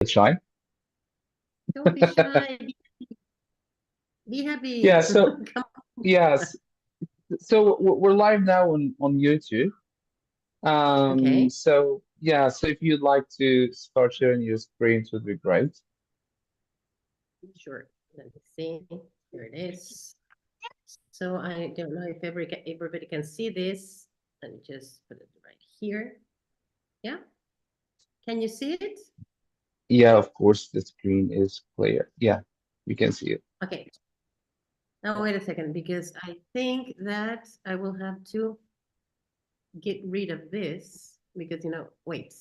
shy. Don't be shy. Be Yeah, happy. so Come yes. So we're live now on YouTube. Okay, So yeah, so if you'd like to start sharing your screen, it would be great. sure. Let me see. Here it is. So I don't know if everybody can see this. Let me just put it right here. Yeah, can you see it? Yeah, of course, the screen is clear. Yeah, you can see it. Okay. Now wait a second, because I think that I will have to get rid of this because wait,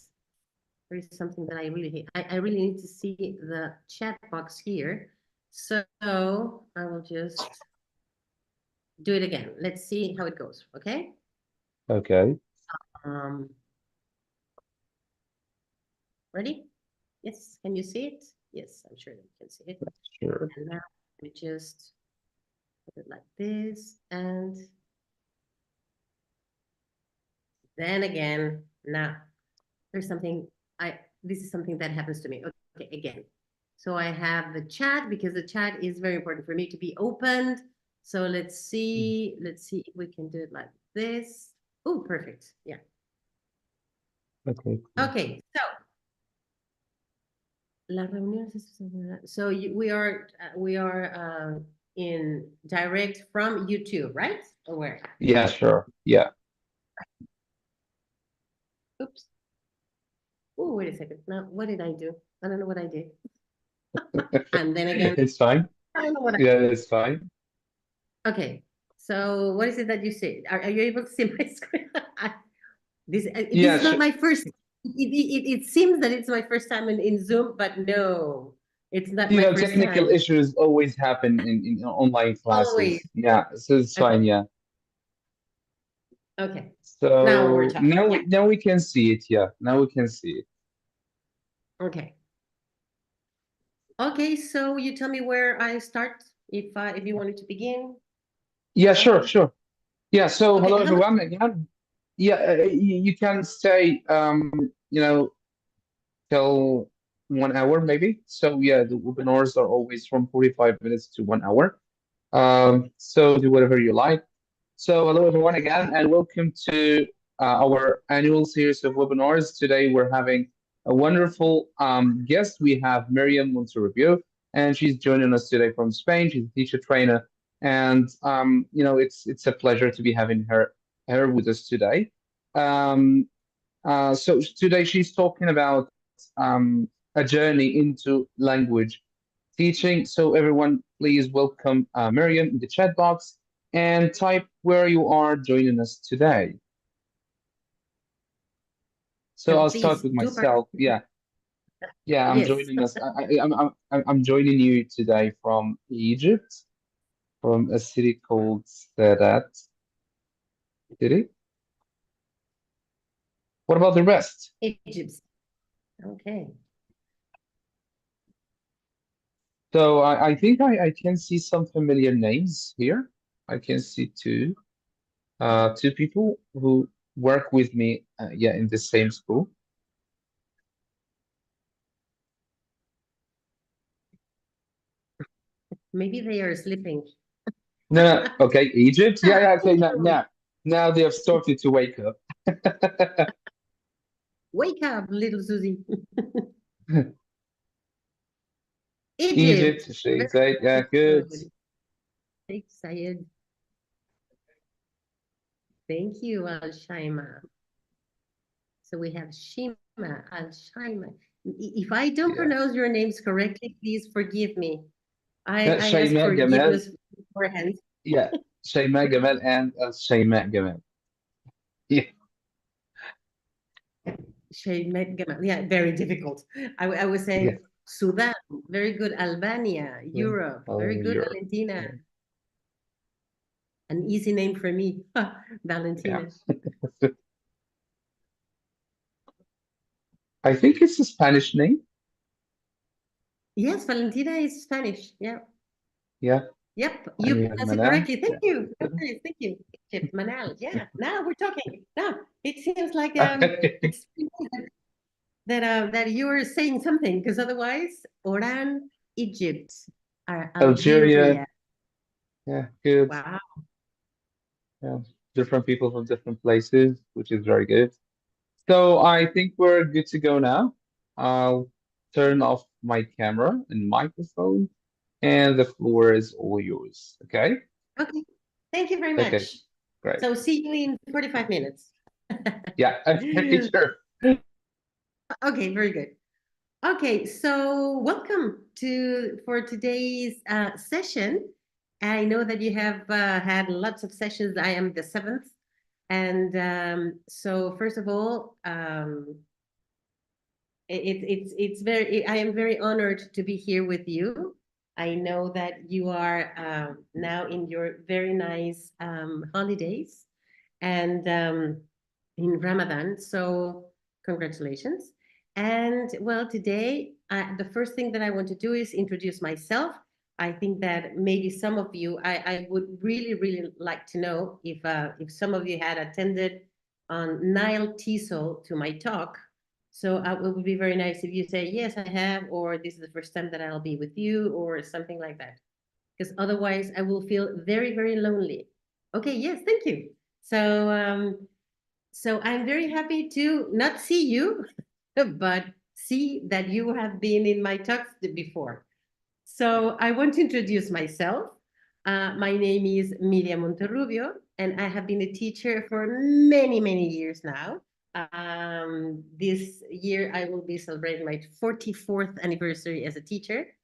there is something that I really hate. I really need to see the chat box here. So I will just do it again. Let's see how it goes. Okay. Okay, Um, Ready? Yes. Can you see it? Yes, I'm sure that you can see it. sure. And now we just put it like this. And then again, now there's something this is something that happens to me. Okay, again. So I have the chat because the chat is very important for me to be opened. So let's see if we can do it like this. Oh, perfect. Yeah. Okay, cool. Okay. So la reunión. So we are in direct from YouTube, right? Or where? Yeah, sure. Yeah. Oops. Oh, wait a second. Now, what did I do? I don't know what I did. And then again, It's fine. I don't know what Yeah, it's fine. Okay. So what is it that you say? Are you able to see my screen? This Yeah, is not sure. my first. It seems that it's my first time in Zoom, but no, it's not You my know, first technical time. issues always happen in online Always. classes. Yeah, so it's Okay. fine. Yeah. Okay. Now we're So talking. Yeah. now we can see it. Yeah, now we can see it. Okay. Okay. So you tell me where I start if you wanted to begin. Yeah, Go sure, ahead. sure. Yeah. So Okay. hello How much? everyone again. Yeah, you can stay. Till 1 hour maybe. So yeah, the webinars are always from 45 minutes to 1 hour. So do whatever you like. So hello everyone again, and welcome to our annual series of webinars. Today we're having a wonderful guest. We have Myriam Monterrubio, and she's joining us today from Spain. She's a teacher trainer, and it's a pleasure to be having her with us today. Um, so today she's talking about a journey into language teaching. So everyone, please welcome Miriam in the chat box and type where you are joining us today. So And I'll start please with do myself. participate. Yeah, I'm Yes. joining us. I'm joining you today from Egypt, from a city called Sadat City. What about the rest? Egypt. Okay. So I think I can see some familiar names here. I can see two people who work with me, yeah, in the same school. Maybe they are sleeping. No, no, okay, Egypt. Yeah, yeah, okay. Now, Ooh, now they have started to wake up. wake up, little Susie. Egypt, Egypt. she Very said, yeah, good. good. Thanks, Sayed. Thank you, Al Shaima. So we have Shima, Al Shaima. If I don't Yeah. pronounce your names correctly, please forgive me. I ask Shayma Gamal. forgiveness beforehand. Yeah, Shayma Gamal and Shayma Gamal. Yeah, Shayma Gamal. Yeah, very difficult. I was yeah. saying Sudan, very good. Albania, Yeah. Europe, very Oh, good. you're, Valentina, yeah. an easy name for me. Yeah. Valentina. I think it's a Spanish name. Yes, Valentina is Spanish. Yeah. Yeah, Yep, and you we have pronounce it Manal. correctly. Thank Yeah. you. Okay, thank you. Egypt, Manal. Yeah. Now we're talking. Now it seems like Okay. it's that you were saying something, because otherwise, Oran, Egypt, Algeria, Algeria. yeah, good. Wow. Yeah, different people from different places, which is very good. So I think we're good to go now. I'll turn off my camera and microphone, and the floor is all yours. Okay? Okay. Thank you very Okay, much. great. So see you in 45 minutes. Yeah, okay, sure. Okay, very good. Okay, so welcome to for today's session. I know that you have had lots of sessions. I am the seventh, and so first of all, it's very. I am very honored to be here with you. I know that you are now in your very nice holidays, and in Ramadan. So congratulations. And well, today the first thing that I want to do is introduce myself. I think that maybe some of you, I would really, really like to know if some of you had attended on Nile TESOL to my talk. So it would be very nice if you say, yes, I have, or this is the first time that I'll be with you, or something like that. Because otherwise I will feel very, very lonely. Okay, yes, thank you. So so I'm very happy to not see you, but see that you have been in my talks before. So I want to introduce myself. My name is Myriam Monterrubio, and I have been a teacher for many, many years now. This year I will be celebrating my 44th anniversary as a teacher.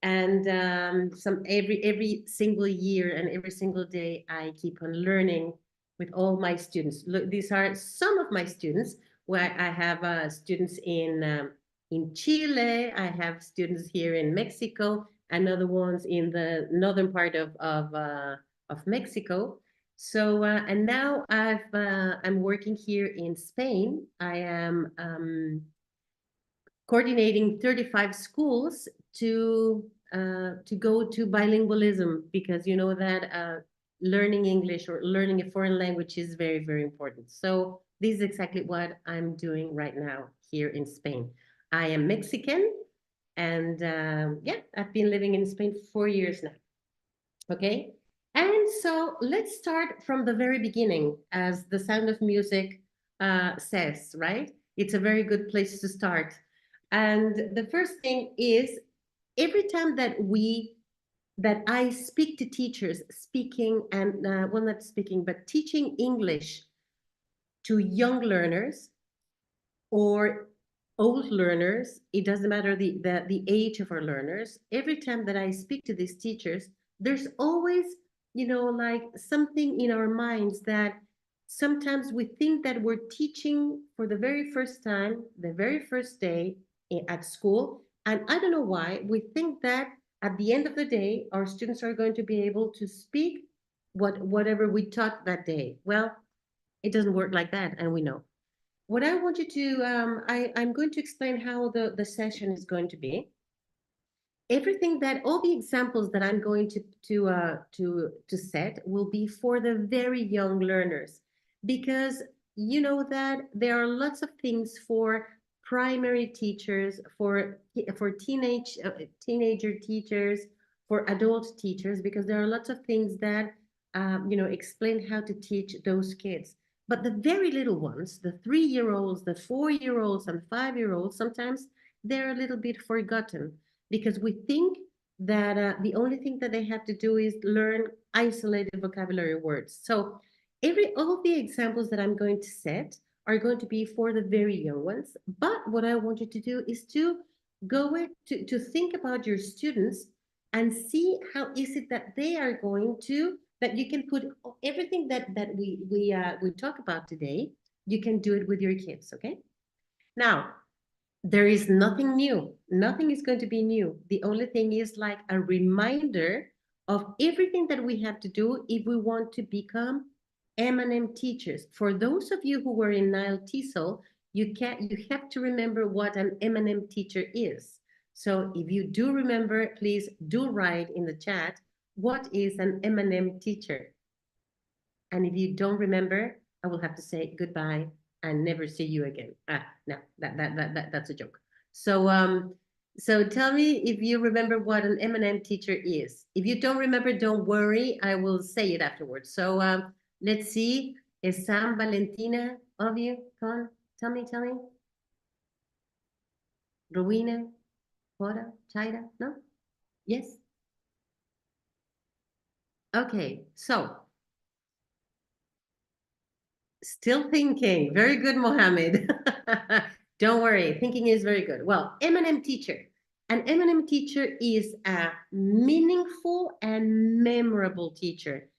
And some every single year and every single day, I keep on learning with all my students. Look, these are some of my students. Where I have students in Chile. I have students here in Mexico, and other ones in the northern part of Mexico. So and now I'm working here in Spain. I am coordinating 35 schools to go to bilingualism, because you know that learning English or learning a foreign language is very, very important. So this is exactly what I'm doing right now here in Spain. I am Mexican, and yeah, I've been living in Spain for 4 years now. Okay. And so let's start from the very beginning, as the sound of music says, right? It's a very good place to start. And the first thing is, every time that I speak to teachers, speaking and well, not speaking, but teaching English to young learners, or old learners, it doesn't matter the age of our learners. Every time that I speak to these teachers, there's always, like something in our minds that sometimes we think that we're teaching for the very first time, the very first day at school. And I don't know why we think that at the end of the day, our students are going to be able to speak whatever we taught that day. Well, it doesn't work like that, and we know. What I want you to, I'm going to explain how the session is going to be. Everything that, all the examples that I'm going to set will be for the very young learners, because you know that there are lots of things for primary teachers, for teenager teachers, for adult teachers, because there are lots of things that explain how to teach those kids. But the very little ones, the 3 year olds, the 4 year olds, and 5 year olds, sometimes they're a little bit forgotten, because we think that the only thing that they have to do is learn isolated vocabulary words. So all the examples that I'm going to set are going to be for the very young ones. But what I want you to do is to to think about your students and see how is it that they are going to, that you can put everything that we talk about today. You can do it with your kids. Okay. Now, there is nothing new. Nothing is going to be new. The only thing is like a reminder of everything that we have to do if we want to become M&M teachers. For those of you who were in Nile TESOL, you have to remember what an M&M teacher is. So if you do remember, please do write in the chat, what is an M&M teacher? And if you don't remember, I will have to say goodbye. and never see you again. No, that's a joke. So so tell me if you remember what an M&M teacher is. If you don't remember, don't worry. I will say it afterwards. So let's see. Is Sam, Valentina, all of you? Come on, tell me. Rowena, Cora, Chaira, no? Yes? Okay, so still thinking. Very good, Mohammed. Don't worry, thinking is very good. Well, M&M teacher. An M&M teacher is a meaningful and memorable teacher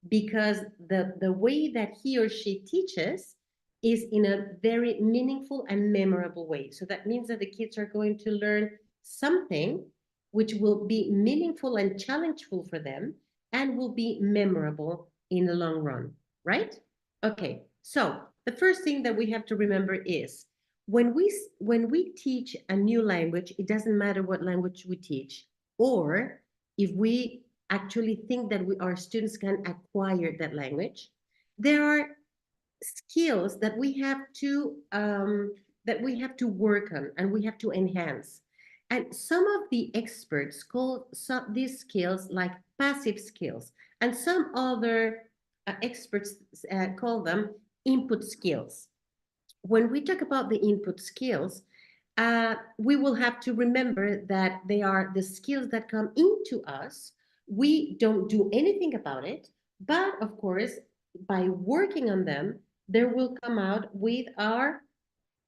because the way that he or she teaches is in a very meaningful and memorable way. So that means that the kids are going to learn something which will be meaningful and challengeful for them and will be memorable in the long run, right? Okay, so the first thing that we have to remember is when we teach a new language, it doesn't matter what language we teach, or if we actually think that our students can acquire that language, there are skills that we have to work on and we have to enhance. And some of the experts call these skills like passive skills, and some other experts call them input skills. When we talk about the input skills, we will have to remember that they are the skills that come into us. We don't do anything about it, but of course, by working on them, there will come out with our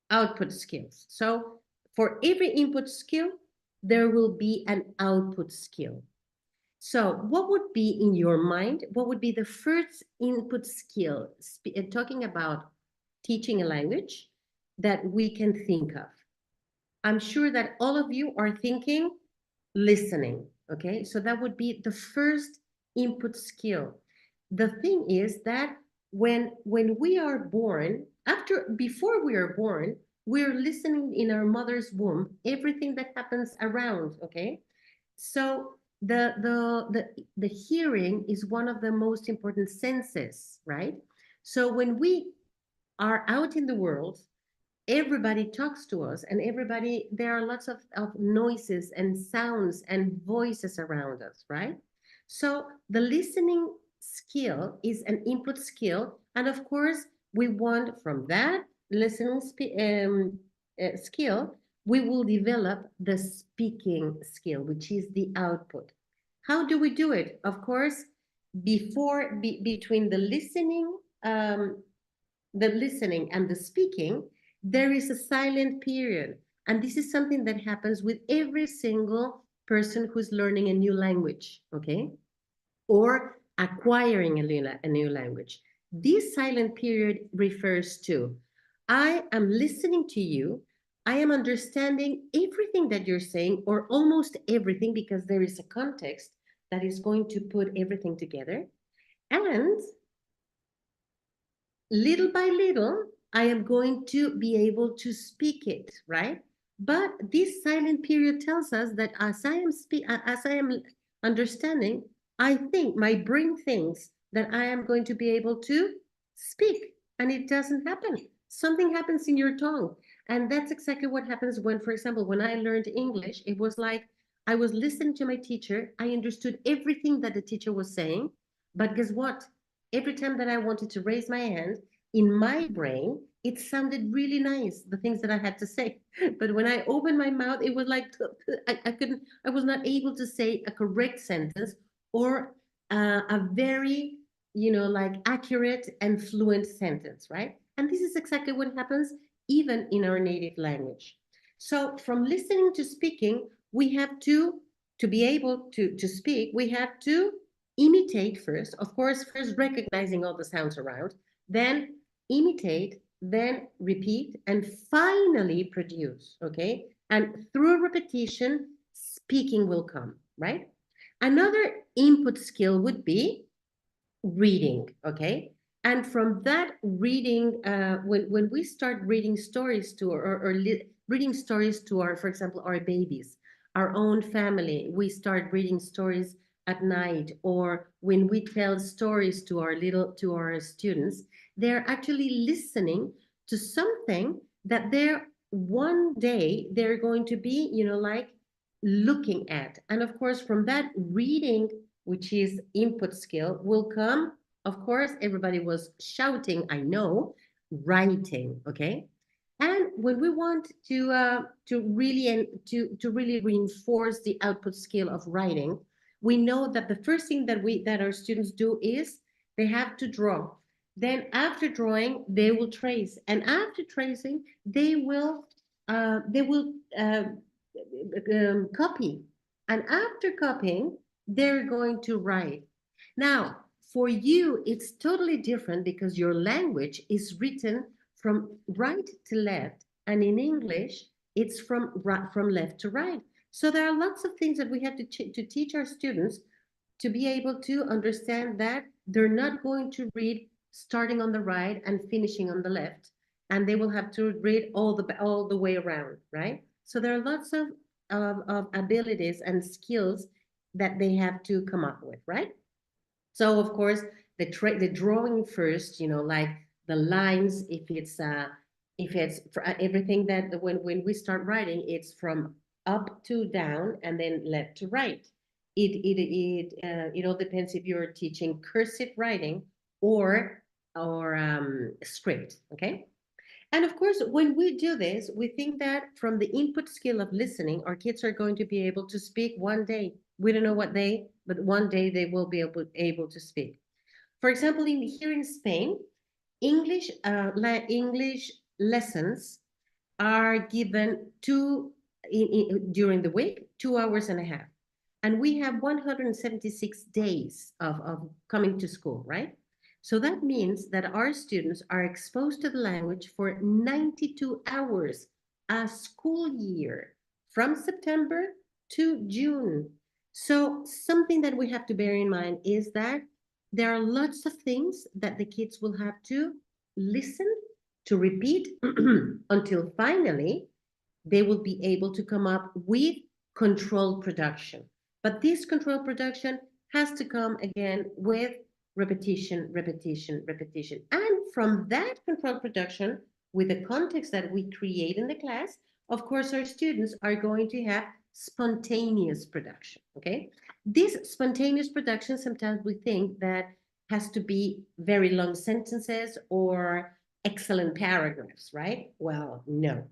output skills. So for every input skill, there will be an output skill. So what would be in your mind? What would be the first input skill, talking about teaching a language, that we can think of? I'm sure that all of you are thinking listening, okay? So that would be the first input skill. The thing is that when we are born, before we are born, we're listening in our mother's womb, everything that happens around, okay? So the hearing is one of the most important senses, right? So when we are out in the world, everybody talks to us, and there are lots of noises and sounds and voices around us, right? So the listening skill is an input skill, and of course we want from that listening skill, we will develop the speaking skill, which is the output. How do we do it? Of course, between um, the listening and the speaking, there is a silent period. And this is something that happens with every single person who's learning a new language, okay? Or acquiring a new language. This silent period refers to, I am listening to you, I am understanding everything that you're saying, or almost everything, because there is a context that is going to put everything together. And little by little, I am going to be able to speak it, right? But this silent period tells us that as I am understanding, I think my brain thinks that I am going to be able to speak, and it doesn't happen. Something happens in your tongue, and that's exactly what happens when, for example, when I learned English, it was like I was listening to my teacher. I understood everything that the teacher was saying, but guess what? Every time that I wanted to raise my hand, in my brain, it sounded really nice, the things that I had to say. But when I opened my mouth, it was like I was not able to say a correct sentence or a very, like accurate and fluent sentence, right? And this is exactly what happens even in our native language. So from listening to speaking, we have to be able to speak, we have to imitate first, of course, first recognizing all the sounds around, then imitate, then repeat, and finally produce, okay? And through repetition, speaking will come, right? Another input skill would be reading, okay? And from that reading, when we start reading stories to reading stories to our, for example, our babies, our own family, we start reading stories at night, or when we tell stories to our students, they're actually listening to something that they're one day they're going to be, like looking at. And of course, from that reading, which is input skill, will come, of course, everybody was shouting, I know, writing, okay? And when we want to really and to really reinforce the output skill of writing, we know that the first thing that our students do is they have to draw. Then after drawing, they will trace, and after tracing, they will copy, and after copying, they're going to write. Now, for you, it's totally different because your language is written from right to left, and in English, it's from left to right. So there are lots of things that we have to teach our students to be able to understand that they're not going to read starting on the right and finishing on the left, and they will have to read all the way around, right? So there are lots of abilities and skills that they have to come up with, right? So of course, the drawing first, like the lines, if it's for everything that when we start writing, it's from up to down and then left to right. It all depends if you're teaching cursive writing or script, okay? And of course, when we do this, we think that from the input skill of listening, our kids are going to be able to speak one day. We don't know what day, but one day they will be able to speak. For example, here in Spain, English lessons are given during the week, 2 hours and a half. And we have 176 days of coming to school, right? So that means that our students are exposed to the language for 92 hours a school year from September to June. So something that we have to bear in mind is that there are lots of things that the kids will have to listen to repeat until finally they will be able to come up with controlled production. But this controlled production has to come again with repetition, repetition, repetition. And from that controlled production, with the context that we create in the class, of course, our students are going to have spontaneous production, okay? This spontaneous production, sometimes we think that has to be very long sentences or excellent paragraphs, right? Well, no.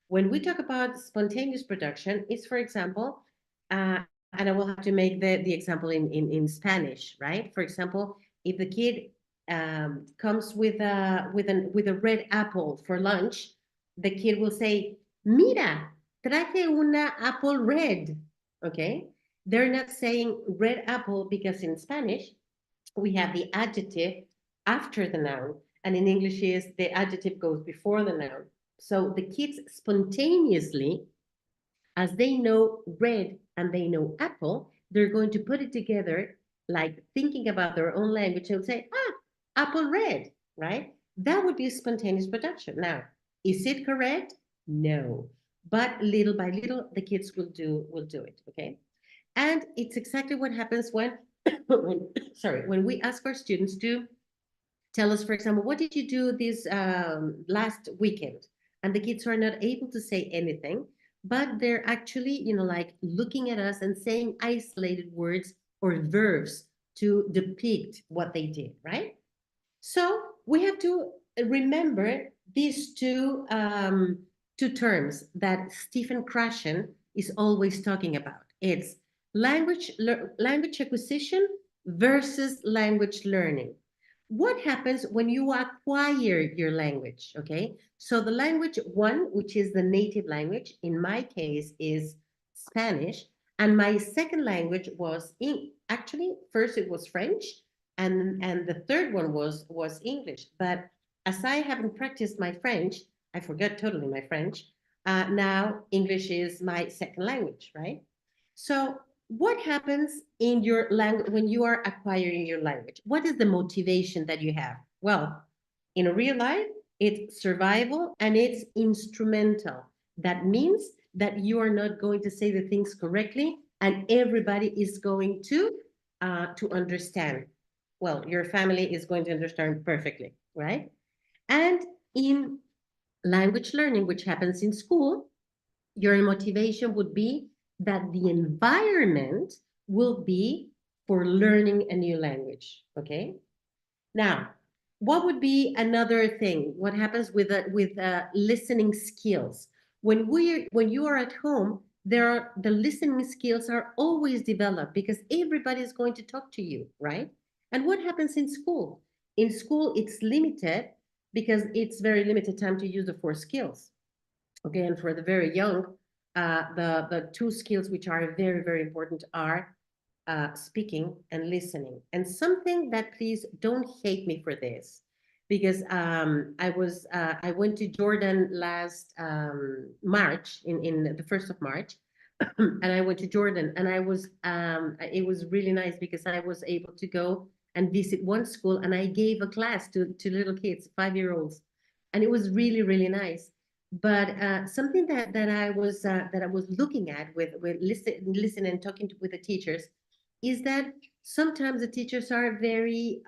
When we talk about spontaneous production, it's, for example, and I will have to make the example in Spanish, right? For example, if the kid comes with a red apple for lunch, the kid will say, "Mira, traje una apple red." Okay, they're not saying red apple because in Spanish we have the adjective after the noun, and in English is the adjective goes before the noun. So the kids spontaneously, as they know red and they know apple, they're going to put it together, like thinking about their own language and say, apple red, right? That would be a spontaneous production. Now, is it correct? No. But little by little, the kids will do it, okay? And it's exactly what happens when we ask our students to tell us, for example, what did you do this last weekend? And the kids are not able to say anything, but they're actually, like looking at us and saying isolated words or verbs to depict what they did, right? So we have to remember these two terms that Stephen Krashen is always talking about. It's language acquisition versus language learning. What happens when you acquire your language? Okay, so the language one, which is the native language, in my case is Spanish, and my second language was actually first it was French, and the third one was English. But as I haven't practiced my French, I forgot totally my French. Now English is my second language, right? So what happens in your language when you are acquiring your language? What is the motivation that you have? Well, in a real life, it's survival and it's instrumental. That means that you are not going to say the things correctly, and everybody is going to understand. Well, your family is going to understand perfectly, right? And in Language learning, which happens in school, your motivation would be that the environment will be for learning a new language. Okay. Now, what would be another thing? What happens with listening skills? When you are at home, the listening skills are always developed because everybody is going to talk to you, right? And what happens in school? In school, it's limited because it's very limited time to use the four skills. Okay, and for the very young, the two skills which are very, very important are speaking and listening. And something that, please don't hate me for this, because I went to Jordan last March, in the 1st of March, and I went to Jordan, and it was really nice because I was able to go and visit one school, and I gave a class to little kids, 5-year-olds, and it was really, really nice. But something that I was looking at with listening and talking with the teachers is that sometimes the teachers are very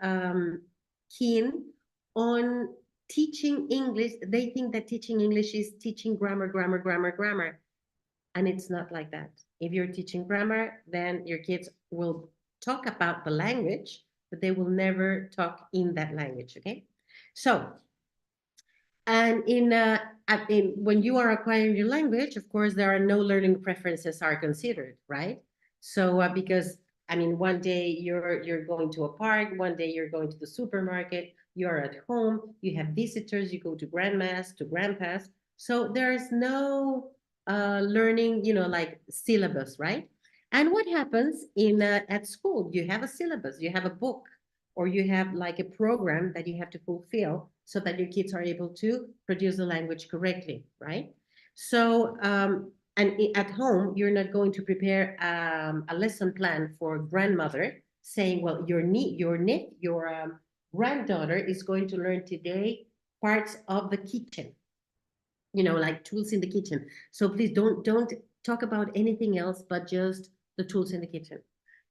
keen on teaching English. They think that teaching English is teaching grammar, grammar, grammar, grammar. And it's not like that. If you're teaching grammar, then your kids will talk about the language, but they will never talk in that language. Okay. So, and when you are acquiring your language, of course, there are no learning preferences are considered, right? So because I mean, one day you're going to a park, one day you're going to the supermarket, you're at home, you have visitors, you go to grandmas, to grandpas. So there's no learning, like syllabus, right? And what happens at school? You have a syllabus, you have a book, or you have like a program that you have to fulfill so that your kids are able to produce the language correctly, right? So, and at home, you're not going to prepare a lesson plan for grandmother saying, well, your granddaughter is going to learn today parts of the kitchen, like tools in the kitchen. So please don't talk about anything else but just the tools in the kitchen.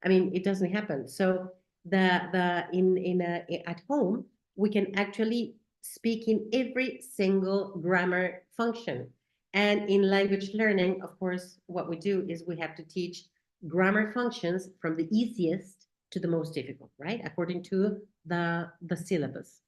I mean, it doesn't happen. So the in at home, we can actually speak in every single grammar function. And in language learning, of course, what we do is we have to teach grammar functions from the easiest to the most difficult, right? According to the syllabus.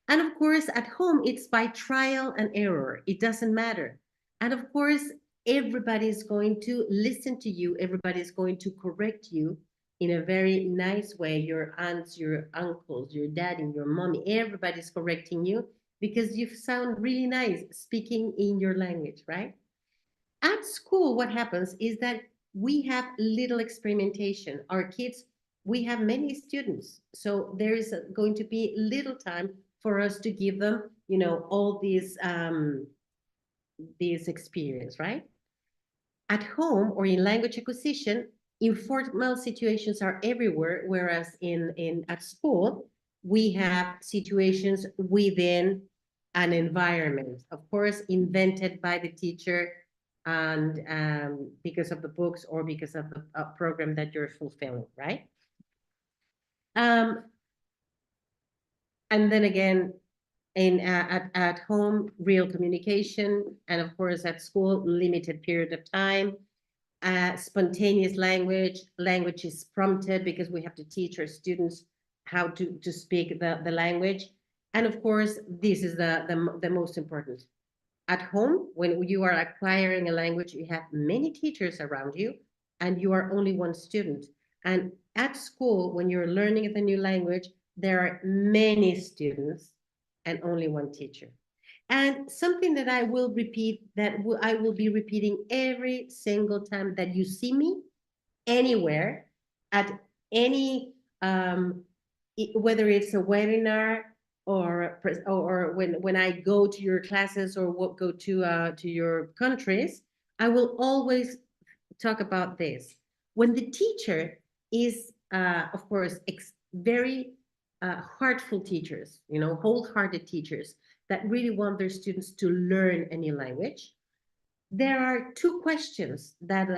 And of course, at home, it's by trial and error. It doesn't matter. And of course, everybody is going to listen to you. Everybody is going to correct you in a very nice way. Your aunts, your uncles, your daddy, your mommy, everybody's correcting you because you sound really nice speaking in your language, right? At school, what happens is that we have little experimentation. Our kids, we have many students, so there is going to be little time for us to give them, all these experience, right? At home or in language acquisition, informal situations are everywhere, whereas in at school, we have situations within an environment, of course, invented by the teacher and because of the books or because of the program that you're fulfilling, right? Um, and then again, at home, real communication, and of course at school, limited period of time. Spontaneous language is prompted because we have to teach our students how to speak the language. And of course, this is the most important. At home, when you are acquiring a language, you have many teachers around you, and you are only one student. And at school, when you're learning the new language, there are many students and only one teacher. And something that I will repeat, that I will be repeating every single time that you see me anywhere, at any whether it's a webinar or when I go to your classes or go to your countries, I will always talk about this. When the teacher is, of course, very heartful teachers, wholehearted teachers that really want their students to learn any language, there are two questions that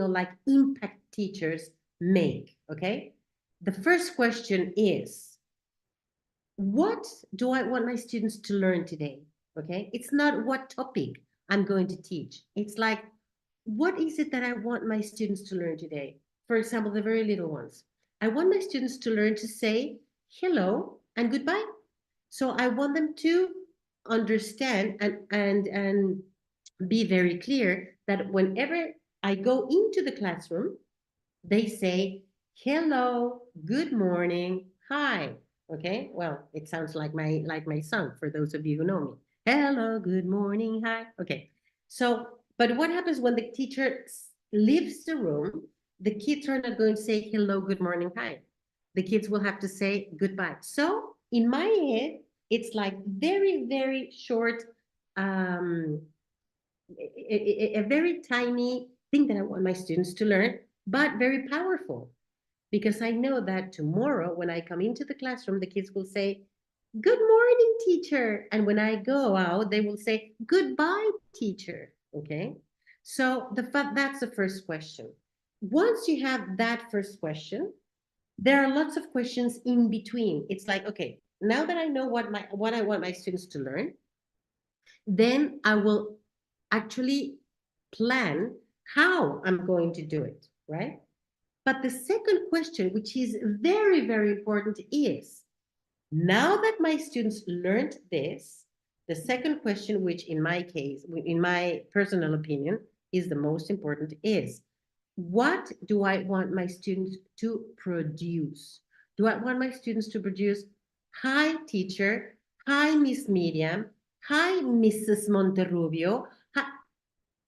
like impact teachers make. Okay, the first question is, what do I want my students to learn today? Okay. It's not what topic I'm going to teach. It's like, what is it that I want my students to learn today? For example, the very little ones. I want my students to learn to say hello and goodbye. So I want them to understand and be very clear that whenever I go into the classroom, they say hello, good morning, hi. Okay, well, it sounds like my song for those of you who know me. Hello, good morning, hi. Okay, so but what happens when the teacher leaves the room? The kids are not going to say hello, good morning, hi. The kids will have to say goodbye. So in my head, it's like very short, um, a very tiny thing that I want my students to learn, but very powerful. Because I know that tomorrow, when I come into the classroom, the kids will say, good morning, teacher. And when I go out, they will say, goodbye, teacher. Okay. So that's the first question. Once you have that first question, there are lots of questions in between. It's like, okay, now that I know what I want my students to learn, then I will actually plan how I'm going to do it, right? But the second question, which is very important, is now that my students learned this, the second question, which in my case, in my personal opinion, is the most important, is what do I want my students to produce? Do I want my students to produce, hi, teacher, hi, Miss Miriam, hi, Mrs. Monterrubio, hi,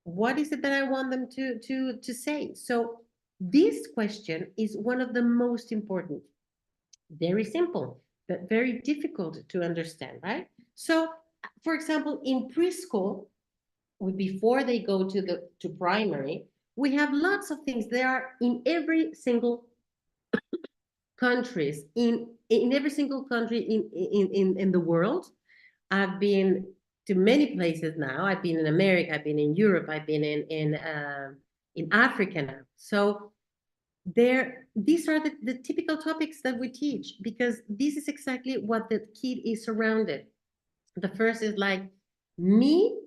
what is it that I want them to say? So this question is one of the most important. Very simple, but very difficult to understand, right? So, for example, in preschool, before they go to primary, we have lots of things. There are in every single countries in every single country in the world. I've been to many places now. I've been in America, I've been in Europe, I've been in Africa now. So there, these are the typical topics that we teach because this is exactly what the kid is surrounded. The first is like me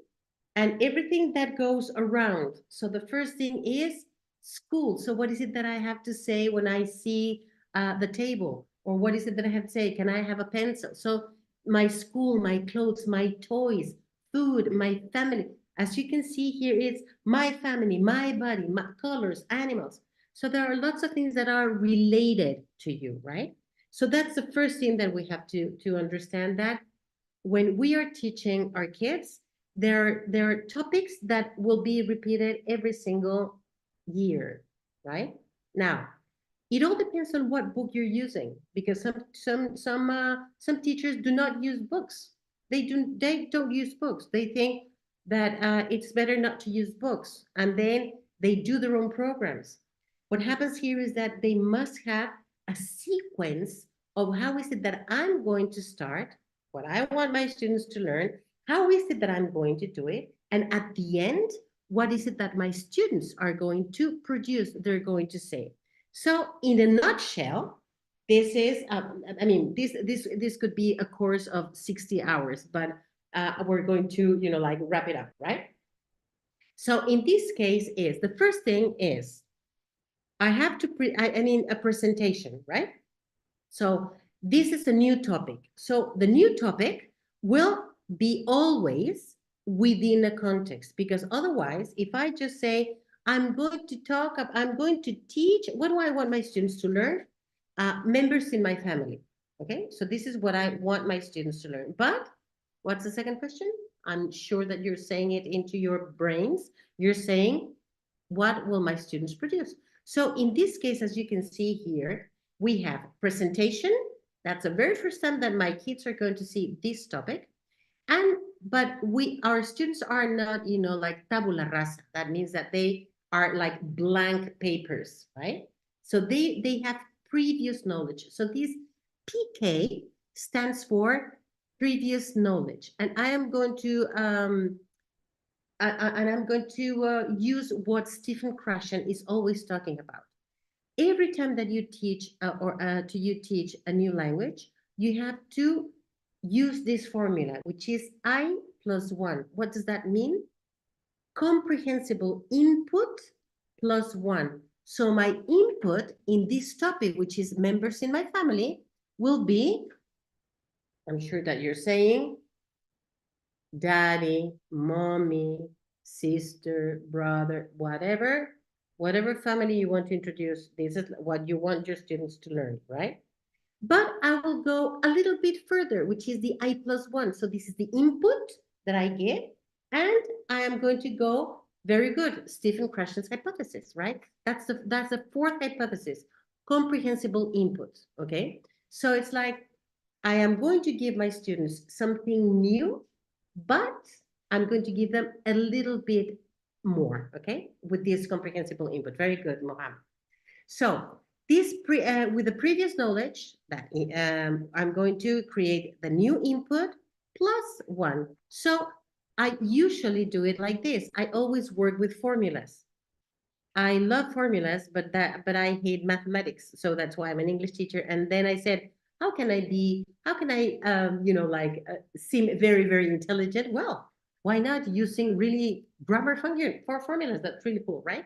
and everything that goes around. So the first thing is school. So what is it that I have to say when I see the table? Or what is it that I have to say? Can I have a pencil? So my school, my clothes, my toys, food, my family. As you can see here, it's my family, my body, my colors, animals. So there are lots of things that are related to you, right? So that's the first thing that we have to understand, that when we are teaching our kids, there are topics that will be repeated every single year, right? Now, it all depends on what book you're using because some teachers do not use books. They don't use books. They think that it's better not to use books, and then they do their own programs. What happens here is that they must have a sequence of how is it that I'm going to start, what I want my students to learn, how is it that I'm going to do it, and at the end, what is it that my students are going to produce, they're going to say. So in a nutshell, this is, I mean, this could be a course of 60 hours, but we're going to, like wrap it up, right? So in this case is, the first thing is, I have to, I mean, a presentation, right? So this is a new topic. So the new topic will be always within a context, because otherwise, if I just say, I'm going to I'm going to teach, what do I want my students to learn? Members in my family. Okay, so this is what I want my students to learn. But what's the second question? I'm sure that you're saying it into your brains. You're saying, what will my students produce? So in this case, as you can see here, we have presentation. That's the very first time that my kids are going to see this topic. And but our students are not, like tabula rasa. That means that they are like blank papers, right? So they have previous knowledge. So this PK stands for previous knowledge. And I am going to use what Stephen Krashen is always talking about. Every time that you teach you teach a new language, you have to use this formula, which is I plus 1. What does that mean? Comprehensible input plus 1. So my input in this topic, which is members in my family, will be, I'm sure that you're saying, daddy, mommy, sister, brother, whatever family you want to introduce. This is what you want your students to learn, right? But I will go a little bit further, which is the I plus 1. So this is the input that I get, and I am going to go very good. Stephen Krashen's hypothesis, right? That's the fourth hypothesis, comprehensible input. Okay, so it's like I am going to give my students something new, but I'm going to give them a little bit more. Okay, with this comprehensible input. Very good, Mohammed. So this with the previous knowledge that I'm going to create the new input plus 1. So I usually do it like this. I always work with formulas. I love formulas, but I hate mathematics. So that's why I'm an English teacher. And then I said, how can I seem very, very intelligent? Well, why not using really grammar function for formulas? That's really cool, right?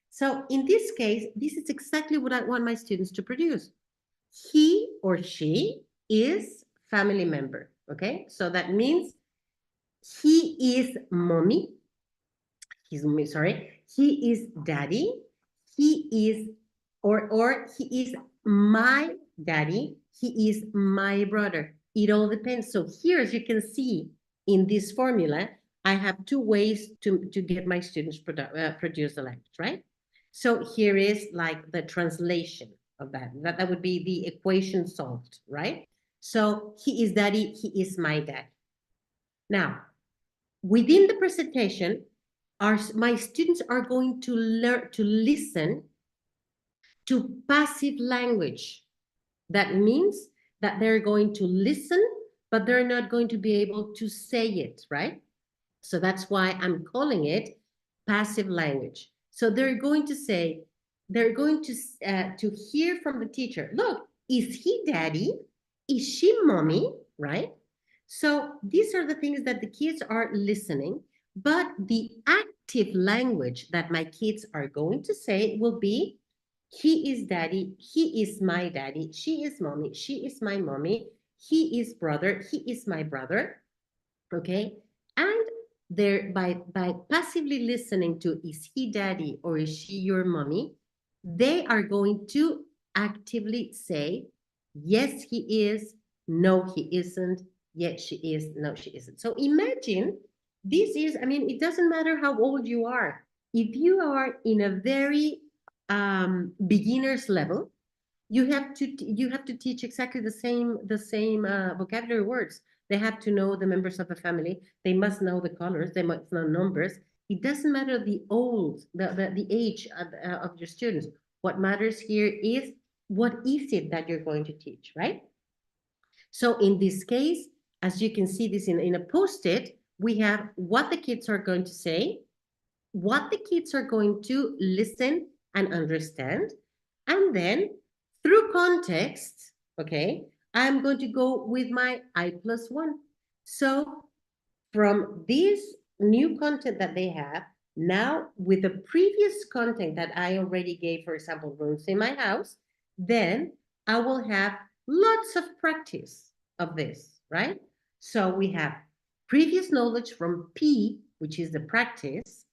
So in this case, this is exactly what I want my students to produce. He or she is family member. Okay, so that means he is mommy. He's sorry. He is daddy. He is or he is my daddy. He is my brother. It all depends. So here, as you can see in this formula, I have two ways to get my students produce the language, right? So here is like the translation of that. That would be the equation solved, right? So he is daddy, he is my dad. Now, within the presentation, my students are going to learn to listen to passive language. That means that they're going to listen, but they're not going to be able to say it, right? So that's why I'm calling it passive language. So they're going to hear from the teacher. Look, is he daddy? Is she mommy? Right? So these are the things that the kids are listening, but the active language that my kids are going to say will be he is daddy, he is my daddy, she is mommy, she is my mommy, he is brother, he is my brother. Okay, and they're by passively listening to is he daddy or is she your mommy, they are going to actively say yes he is, no he isn't, yes she is, no she isn't. So imagine this is, I mean, it doesn't matter how old you are. If you are in a very beginner's level, you have to teach exactly the same vocabulary words. They have to know the members of the family. They must know the colors. They must know numbers. It doesn't matter the age of your students. What matters here is what is it that you're going to teach, right? So in this case, as you can see this in a post-it, we have what the kids are going to say, what the kids are going to listen and understand. And then through context, okay, I'm going to go with my I plus 1. So from this new content that they have, now with the previous content that I already gave, for example, rooms in my house, then I will have lots of practice of this, right? So we have previous knowledge from P, which is the practice,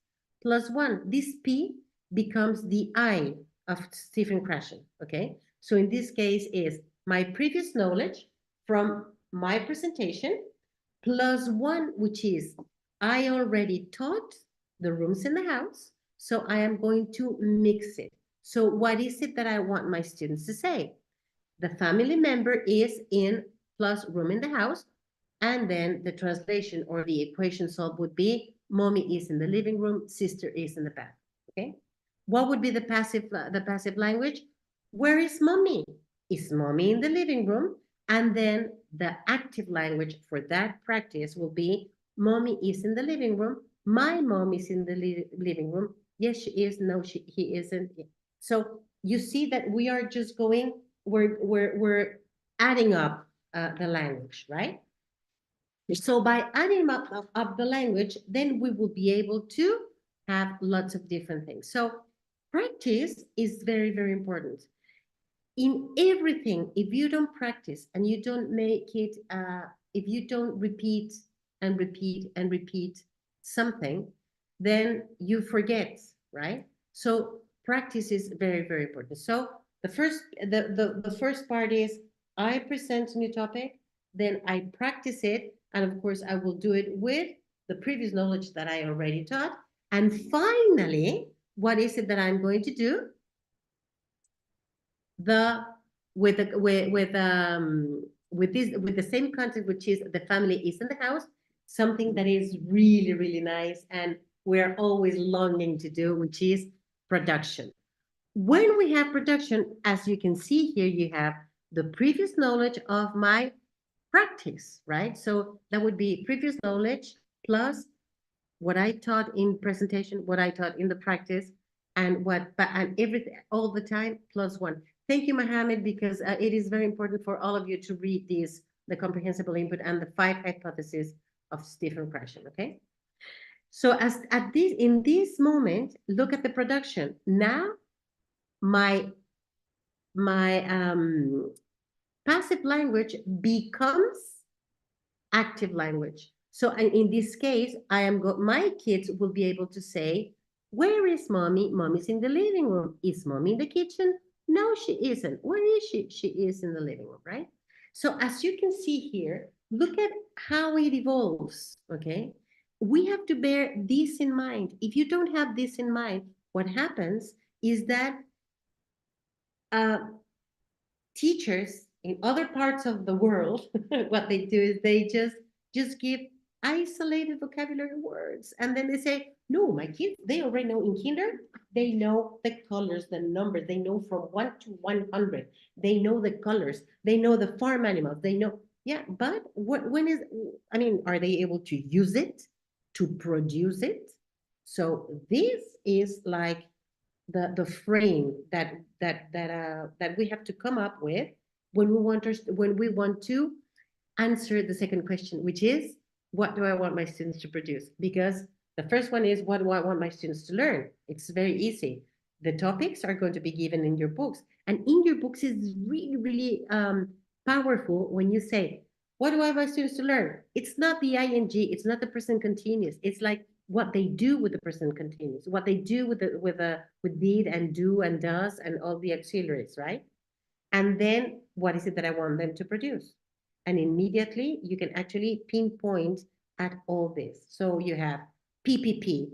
plus 1. This P becomes the I of Stephen Krashen, okay? So in this case is my previous knowledge from my presentation plus 1, which is I already taught the rooms in the house, so I am going to mix it. So what is it that I want my students to say? The family member is in plus room in the house, and then the translation or the equation solved would be mommy is in the living room, sister is in the bath. Okay. What would be the passive language? Where is mommy? Is mommy in the living room? And then the active language for that practice will be mommy is in the living room. My mom is in the living room. Yes, she is. No, he isn't. So you see that we are just going, we're adding up the language, right? So by adding up the language, then we will be able to have lots of different things. So practice is very, very important. In everything, if you don't practice and you don't make it, if you don't repeat and repeat and repeat something, then you forget, right? So practice is very, very important. So the first part is I present a new topic, then I practice it, and of course I will do it with the previous knowledge that I already taught. And finally, what is it that I'm going to do? The with the same content, which is the family is in the house, something that is really, really nice and we're always longing to do, which is production. When we have production, as you can see here, you have the previous knowledge of my practice, right? So that would be previous knowledge plus what I taught in presentation, what I taught in the practice, and everything all the time plus one. Thank you, Mohammed, because it is very important for all of you to read these, the comprehensible input and the 5 hypotheses of Stephen Krashen. Okay. So as at this in this moment, look at the production. Now my passive language becomes active language. So in this case, my kids will be able to say, where is mommy? Mommy's in the living room. Is mommy in the kitchen? No, she isn't. Where is she? She is in the living room, right? So as you can see here, look at how it evolves, okay? We have to bear this in mind. If you don't have this in mind, what happens is that uh, teachers in other parts of the world, what they do is they just give isolated vocabulary words, and then they say, no, my kids, they already know in kinder, they know the colors, the numbers, they know from 1 to 100, they know the colors, they know the farm animals, they know. Yeah, but when is, I mean, are they able to use it, to produce it? So this is like the frame that we have to come up with when we want to answer the second question, which is, what do I want my students to produce? Because the first one is, what do I want my students to learn? It's very easy. The topics are going to be given in your books, and in your books is really, really powerful when you say, what do I want my students to learn? It's not the ing, it's not the present continuous, it's like what they do with the present continuous, what they do with did and do and does and all the auxiliaries, right? And then what is it that I want them to produce? And immediately you can actually pinpoint at all this. So you have PPP,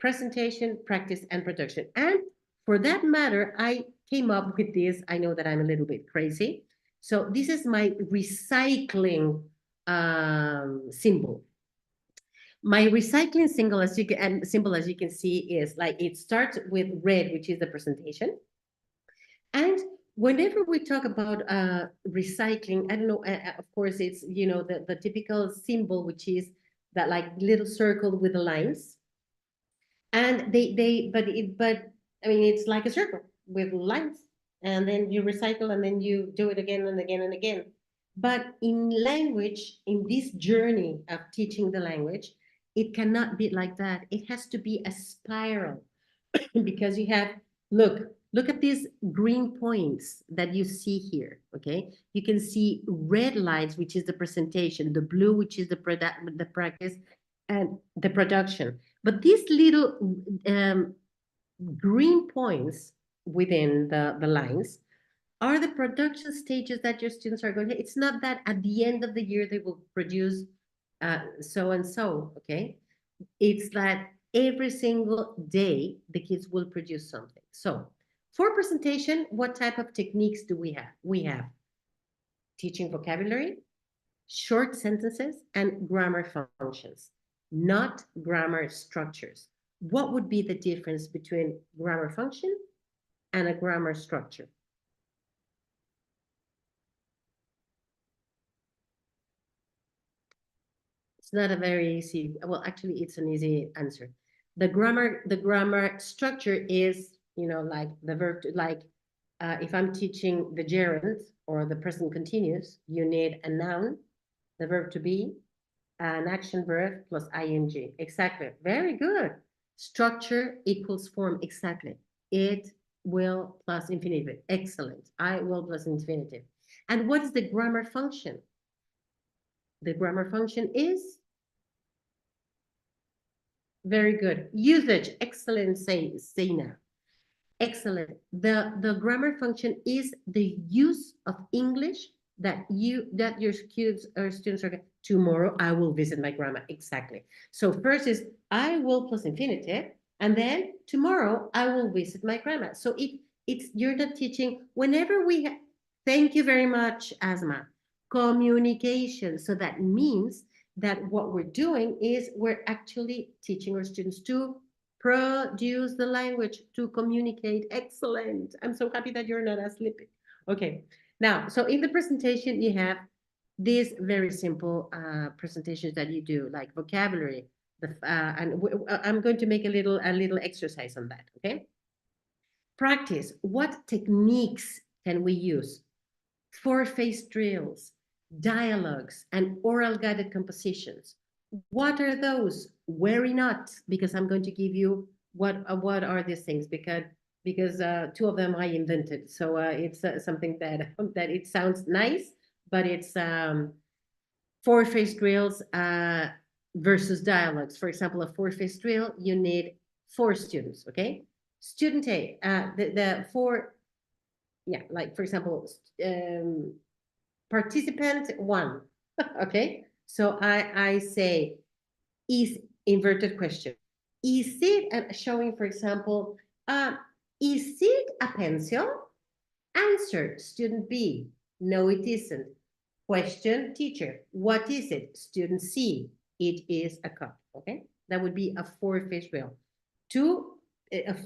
presentation, practice, and production. And for that matter, I came up with this. I know that I'm a little bit crazy. So this is my recycling symbol. My recycling symbol, as you can see, is like, it starts with red, which is the presentation. And whenever we talk about recycling, I don't know, of course, it's, the typical symbol, which is that like little circle with the lines. And but I mean, it's like a circle with lines, and then you recycle, and then you do it again and again and again. But in language, in this journey of teaching the language, it cannot be like that. It has to be a spiral. Because you have, look at these green points that you see here. Okay, you can see red lines, which is the presentation, the blue, which is the practice, and the production. But these little green points within the lines are the production stages that your students are going to. It's not that at the end of the year they will produce so and so. Okay, it's that every single day the kids will produce something. So for presentation, what type of techniques do we have? We have teaching vocabulary, short sentences, and grammar functions, not grammar structures. What would be the difference between grammar function and a grammar structure? It's not a very easy, well, actually, it's an easy answer. The grammar structure is, like the verb, like If I'm teaching the gerund or the present continuous, you need a noun, the verb to be, an action verb plus ing. Exactly. Very good. Structure equals form. Exactly. It will plus infinitive. Excellent. I will plus infinitive. And what is the grammar function? The grammar function is very good. Usage. Excellent, Zaina. Excellent. The grammar function is the use of English that your students are tomorrow I will visit my grandma. Exactly. So first is I will plus infinitive, and then tomorrow I will visit my grandma. So it's you're not teaching whenever thank you very much, Asma. Communication. So that means that what we're doing is we're actually teaching our students to produce the language to communicate. Excellent. I'm so happy that you're not asleep. Okay. Now, so in the presentation, you have these very simple presentations that you do, like vocabulary. I'm going to make a little exercise on that. Okay. Practice. What techniques can we use? Four-face drills, dialogues, and oral guided compositions. What are those? Worry not, because I'm going to give you what are these things, because two of them I invented. So it's something that that it sounds nice, but it's four-face drills versus dialogues. For example, a four-face drill, you need four students. Okay, student A, the four, yeah, like for example, participant one. Okay, so I say is inverted question. Is it showing, for example, is it a pencil? Answer, student B. No, it isn't. Question, teacher. What is it? Student C. It is a cup. Okay, that would be a four-face drill.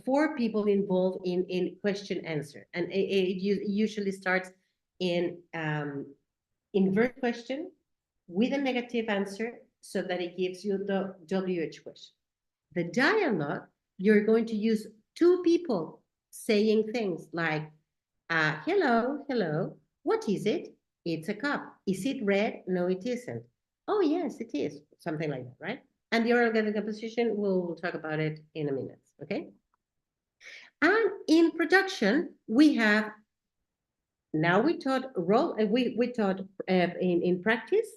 Four people involved in question answer, and it usually starts in invert question with a negative answer so that it gives you the WH question. The dialogue, you're going to use two people saying things like, hello, hello, what is it? It's a cup. Is it red? No, it isn't. Oh, yes, it is. Something like that, right? And the oral composition, we'll talk about it in a minute, okay? And in production, we have now we taught role. We taught in practice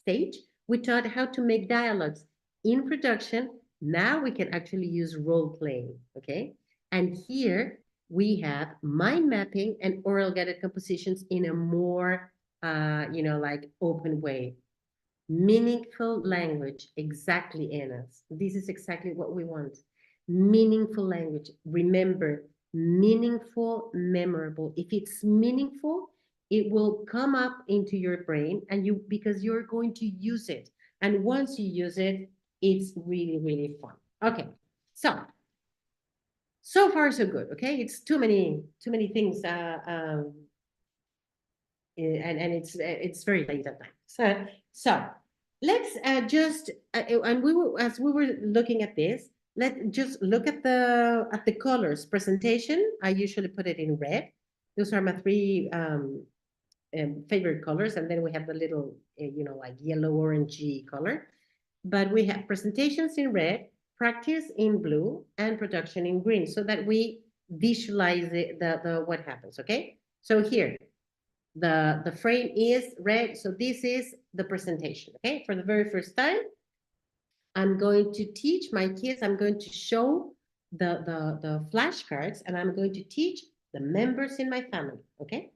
stage. We taught how to make dialogues in production. Now we can actually use role playing. Okay, and here we have mind mapping and oral guided compositions in a more like open way. Meaningful language, exactly, Annas. This is exactly what we want. Meaningful language. Remember, meaningful, memorable. If it's meaningful, it will come up into your brain and because you're going to use it. And once you use it, it's really, really fun. Okay, so far so good. Okay, it's too many things and it's very late at night. So let's just and we were as we were looking at this, let's just look at the colors. Presentation, I usually put it in red. Those are my three favorite colors, and then we have the little like yellow orangey color. But we have presentations in red, practice in blue, and production in green, so that we visualize the what happens. Okay, so here the frame is red, so this is the presentation. Okay, for the very first time, I'm going to teach my kids, I'm going to show the flashcards, and I'm going to teach the members in my family. Okay,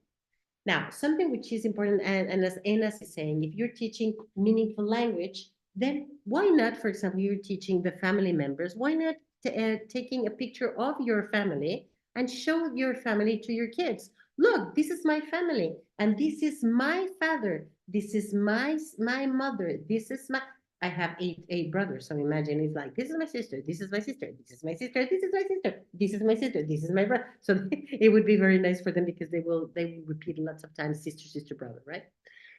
now something which is important, and as Enas is saying, if you're teaching meaningful language, then why not, for example, you're teaching the family members, why not taking a picture of your family and show your family to your kids? Look, this is my family, and this is my father, this is my mother, this is my, I have eight brothers, so imagine it's like, this is my sister, this is my sister, this is my sister, this is my sister, this is my sister, this is my brother. So it would be very nice for them because they will repeat lots of times sister, sister, brother, right?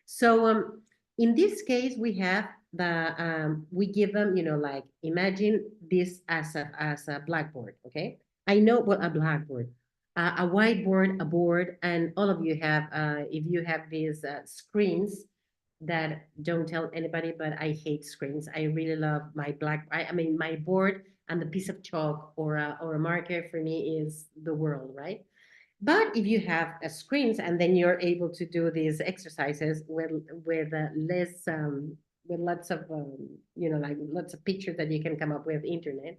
So in this case, we have we give them, like, imagine this as a blackboard. Okay, I know what a blackboard. a whiteboard, a board, and all of you have, if you have these screens that don't tell anybody, but I hate screens. I really love my I mean, my board and the piece of chalk or a marker for me is the world, right? But if you have screens and then you're able to do these exercises with less with lots of like lots of pictures that you can come up with internet,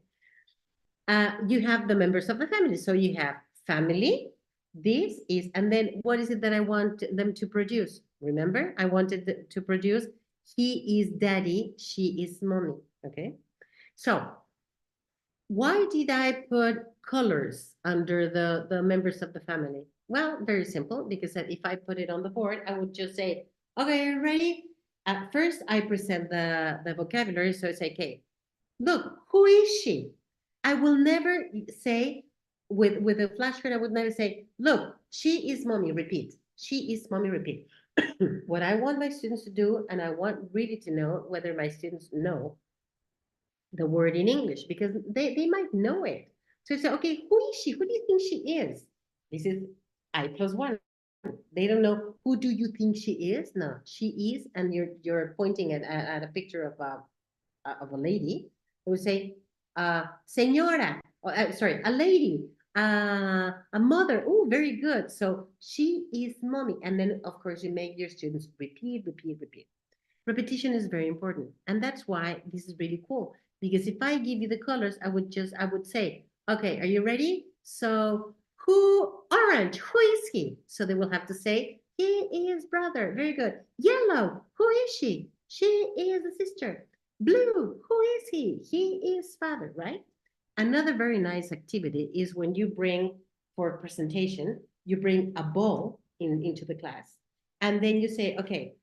you have the members of the family. So you have family. This is, and then what is it that I want them to produce? Remember, I wanted to produce. He is daddy. She is mommy. Okay. So why did I put colors under the members of the family? Well, very simple, because if I put it on the board, I would just say, okay, ready? At first, I present the vocabulary. So it's okay, look, who is she? I will never say with a flashcard, I would never say, look, she is mommy, repeat. She is mommy, repeat. What I want my students to do, and I want really to know whether my students know the word in English, because they might know it. So say, okay, who is she? Who do you think she is? This is I+1. They don't know, who do you think she is? No, she is, and you're pointing at a picture of a lady. They would say, señora, or, sorry, a lady, a mother. Oh, very good. So she is mommy. And then, of course, you make your students repeat, repeat, repeat. Repetition is very important. And that's why this is really cool. Because if I give you the colors, I would say, okay, are you ready? So orange, who is he? So they will have to say, he is brother. Very good. Yellow, who is she? She is a sister. Blue, who is he? He is father, right? Another very nice activity is when you bring, for presentation, you bring a ball into the class. And then you say, okay,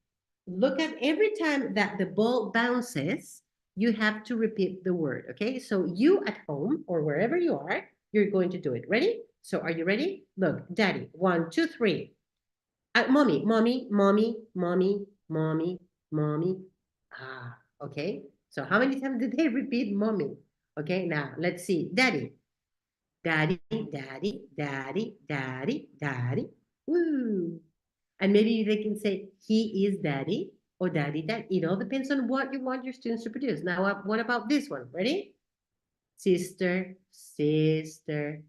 look at every time that the ball bounces, you have to repeat the word. Okay. So you at home or wherever you are, you're going to do it. Ready? So are you ready? Look, daddy, 1, 2, 3. Mommy, mommy, mommy, mommy, mommy, mommy. Ah, okay. So how many times did they repeat mommy? Okay, now let's see. Daddy, daddy, daddy, daddy, daddy, daddy. Woo. And maybe they can say, he is daddy or daddy, dad. It all depends on what you want your students to produce. Now, what about this one? Ready? Sister, sister,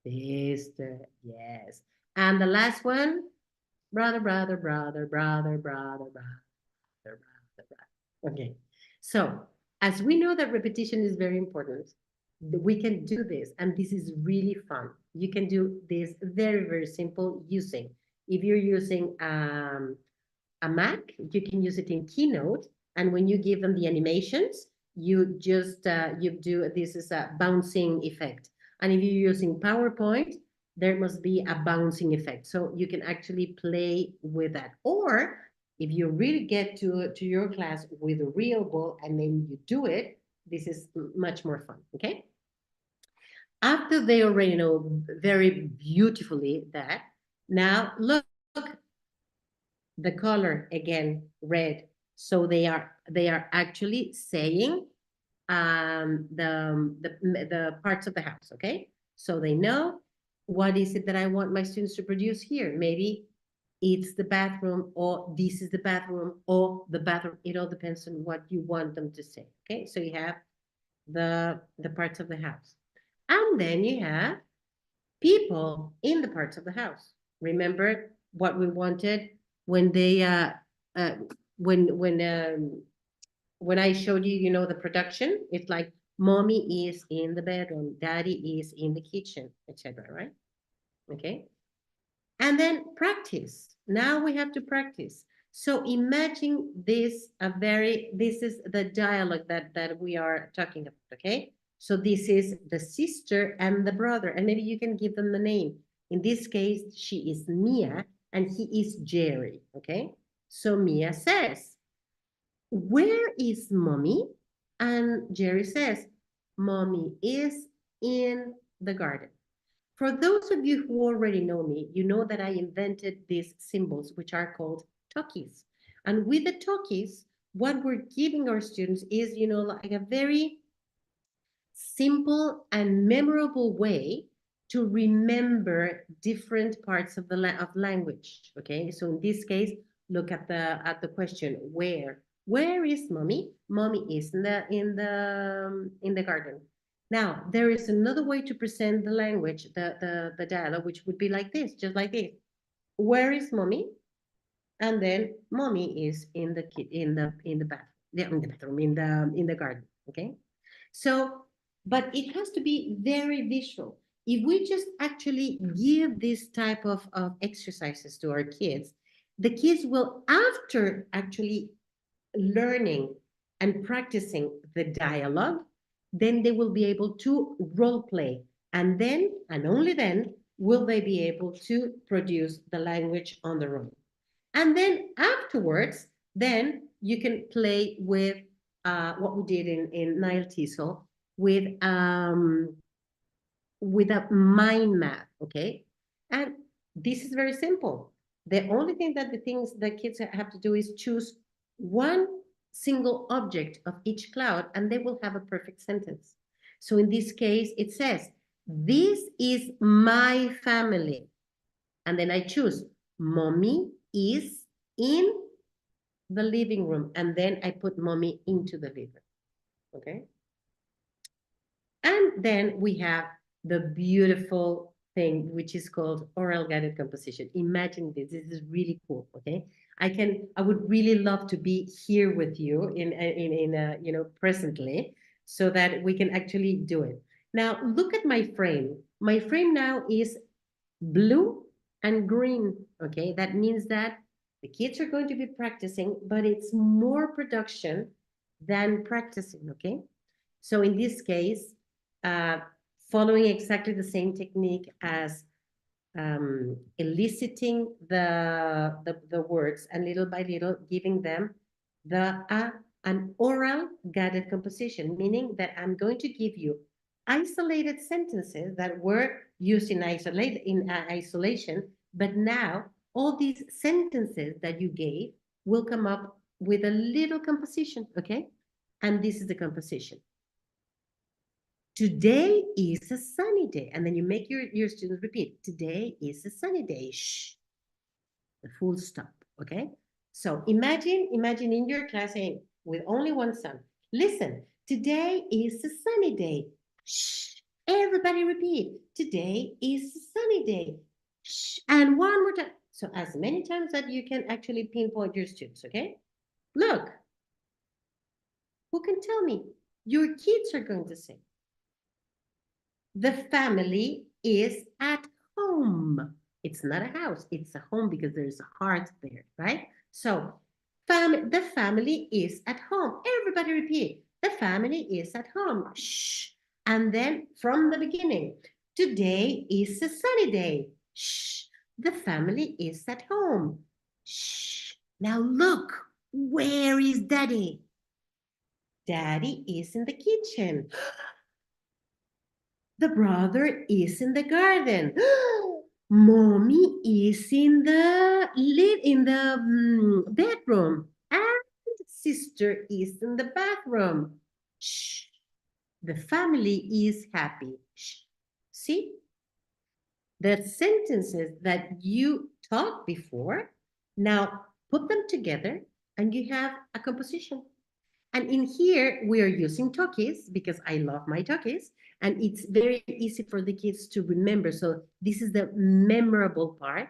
sister. Yes. And the last one, brother, brother, brother, brother, brother, brother, brother, brother. Okay. So, as we know that repetition is very important, we can do this, and this is really fun. You can do this very, very simple using. If you're using a Mac, you can use it in Keynote, and when you give them the animations, you do this is a bouncing effect. And if you're using PowerPoint, there must be a bouncing effect. So you can actually play with that. Or if you really get to your class with a real ball and then you do it, this is much more fun. Okay. After they already know very beautifully that, now look, the color again, red. So they are actually saying the parts of the house. Okay, so they know what is it that I want my students to produce here. Maybe it's the bathroom, or this is the bathroom, or the bathroom. It all depends on what you want them to say. Okay, so you have the parts of the house, and then you have people in the parts of the house. Remember what we wanted when they uh when when um when I showed you, the production. It's like mommy is in the bedroom, daddy is in the kitchen, etc. Right? Okay. And then practice. Now we have to practice. So imagine this is the dialogue that we are talking about. Okay. So this is the sister and the brother, and maybe you can give them the name. In this case, she is Mia and he is Jerry. Okay. So Mia says, where is mommy? And Jerry says, mommy is in the garden. For those of you who already know me, you know that I invented these symbols, which are called talkies. And with the talkies, what we're giving our students is, like a very simple and memorable way to remember different parts of the language. Okay, so in this case, look at the question, where? Where is mommy? Mommy is in the garden. Now, there is another way to present the language, the dialogue, which would be like this, just like this. Where is mommy? And then mommy is in the bathroom, in the bathroom, in the garden. Okay. So, but it has to be very visual. If we just actually give this type of exercises to our kids, the kids will, after actually learning and practicing the dialogue, then they will be able to role play. And then, and only then, will they be able to produce the language on their own. And then afterwards, then you can play with what we did in Nile Teasel with a mind map, okay? And this is very simple. The only thing that the things that kids have to do is choose one single object of each cloud, and they will have a perfect sentence. So in this case, it says, this is my family. And then I choose, mommy is in the living room. And then I put mommy into the living room, okay? And then we have the beautiful thing, which is called oral guided composition. Imagine this. This is really cool. Okay. I would really love to be here with you presently, so that we can actually do it. Now, look at my frame. My frame now is blue and green. Okay. That means that the kids are going to be practicing, but it's more production than practicing. Okay. So in this case, uh, following exactly the same technique as eliciting the words, and little by little giving them an oral guided composition, meaning that I'm going to give you isolated sentences that were used in isolation, but now all these sentences that you gave will come up with a little composition, okay? And this is the composition. Today is a sunny day. And then you make your students repeat, today is a sunny day. Shh. The full stop. Okay. So imagine in your class saying, with only one son, listen, today is a sunny day. Shh. Everybody repeat, today is a sunny day. Shh. And one more time. So as many times that you can actually pinpoint your students. Okay. Look, who can tell me? Your kids are going to say, the family is at home. It's not a house, it's a home because there's a heart there, right? So the family is at home. Everybody repeat, the family is at home. Shh. And then from the beginning, today is a sunny day. Shh. The family is at home. Shh. Now look, where is daddy? Daddy is in the kitchen. The brother is in the garden. Mommy is in the bedroom, and sister is in the bathroom. Shh. The family is happy. Shh. See? The sentences that you taught before, now put them together and you have a composition. And in here, we are using talkies because I love my talkies. And it's very easy for the kids to remember. So this is the memorable part.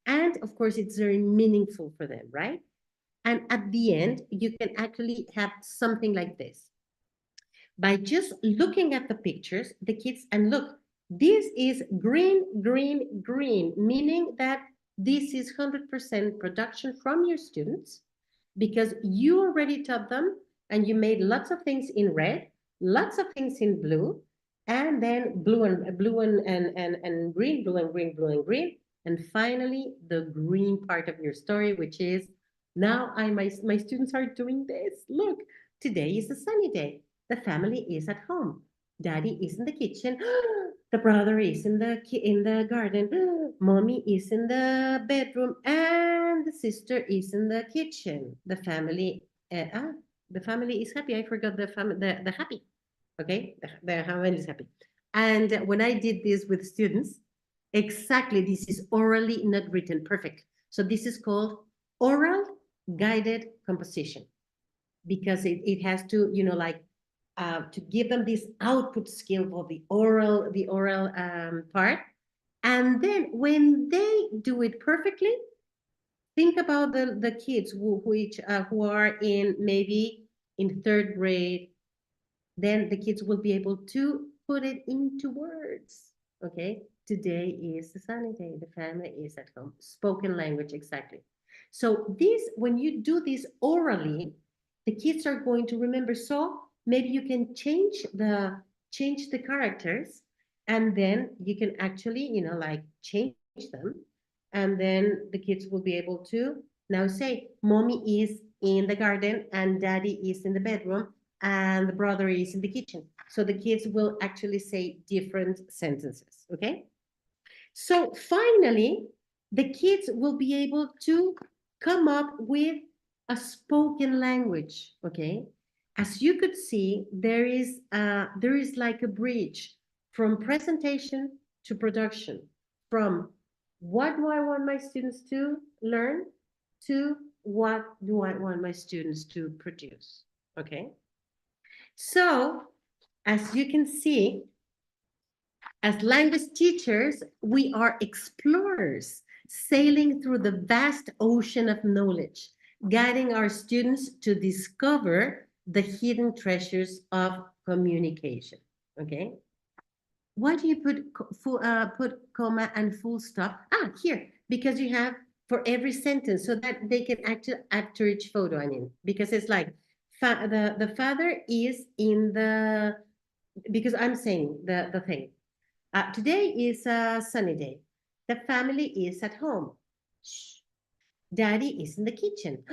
And of course, it's very meaningful for them, right? And at the end, you can actually have something like this. By just looking at the pictures, the kids, and look, this is green, green, green, meaning that this is 100% production from your students, because you already taught them and you made lots of things in red, lots of things in blue, and then blue and green, blue and green, blue and green, and finally the green part of your story, which is now my students are doing this. Look, today is a sunny day. The family is at home. Daddy is in the kitchen. The brother is in the garden. Mommy is in the bedroom, and the sister is in the kitchen. The family is happy. I forgot the happy. Okay, the family is happy. And when I did this with students, exactly this is orally, not written. Perfect. So this is called oral guided composition because it has to, like to give them this output skill for the oral part. And then when they do it perfectly, think about the kids who are in maybe in third grade, then the kids will be able to put it into words. Okay, today is a sunny day. The family is at home. Spoken language, exactly. So this, when you do this orally, the kids are going to remember. So maybe you can change the characters, and then you can actually, like change them, and then the kids will be able to now say, "Mommy is in the garden, and Daddy is in the bedroom, and the brother is in the kitchen." So the kids will actually say different sentences. Okay. So finally, the kids will be able to come up with a spoken language. Okay. As you could see, there is like a bridge from presentation to production, from what do I want my students to learn to what do I want my students to produce. Okay. So, as you can see, as language teachers, we are explorers sailing through the vast ocean of knowledge, guiding our students to discover the hidden treasures of communication. Okay. Why do you put comma and full stop? Here, because you have for every sentence, so that they can actually add to each photo. I mean, because it's like the father is in the, because I'm saying the thing. Today is a sunny day. The family is at home. Shh. Daddy is in the kitchen.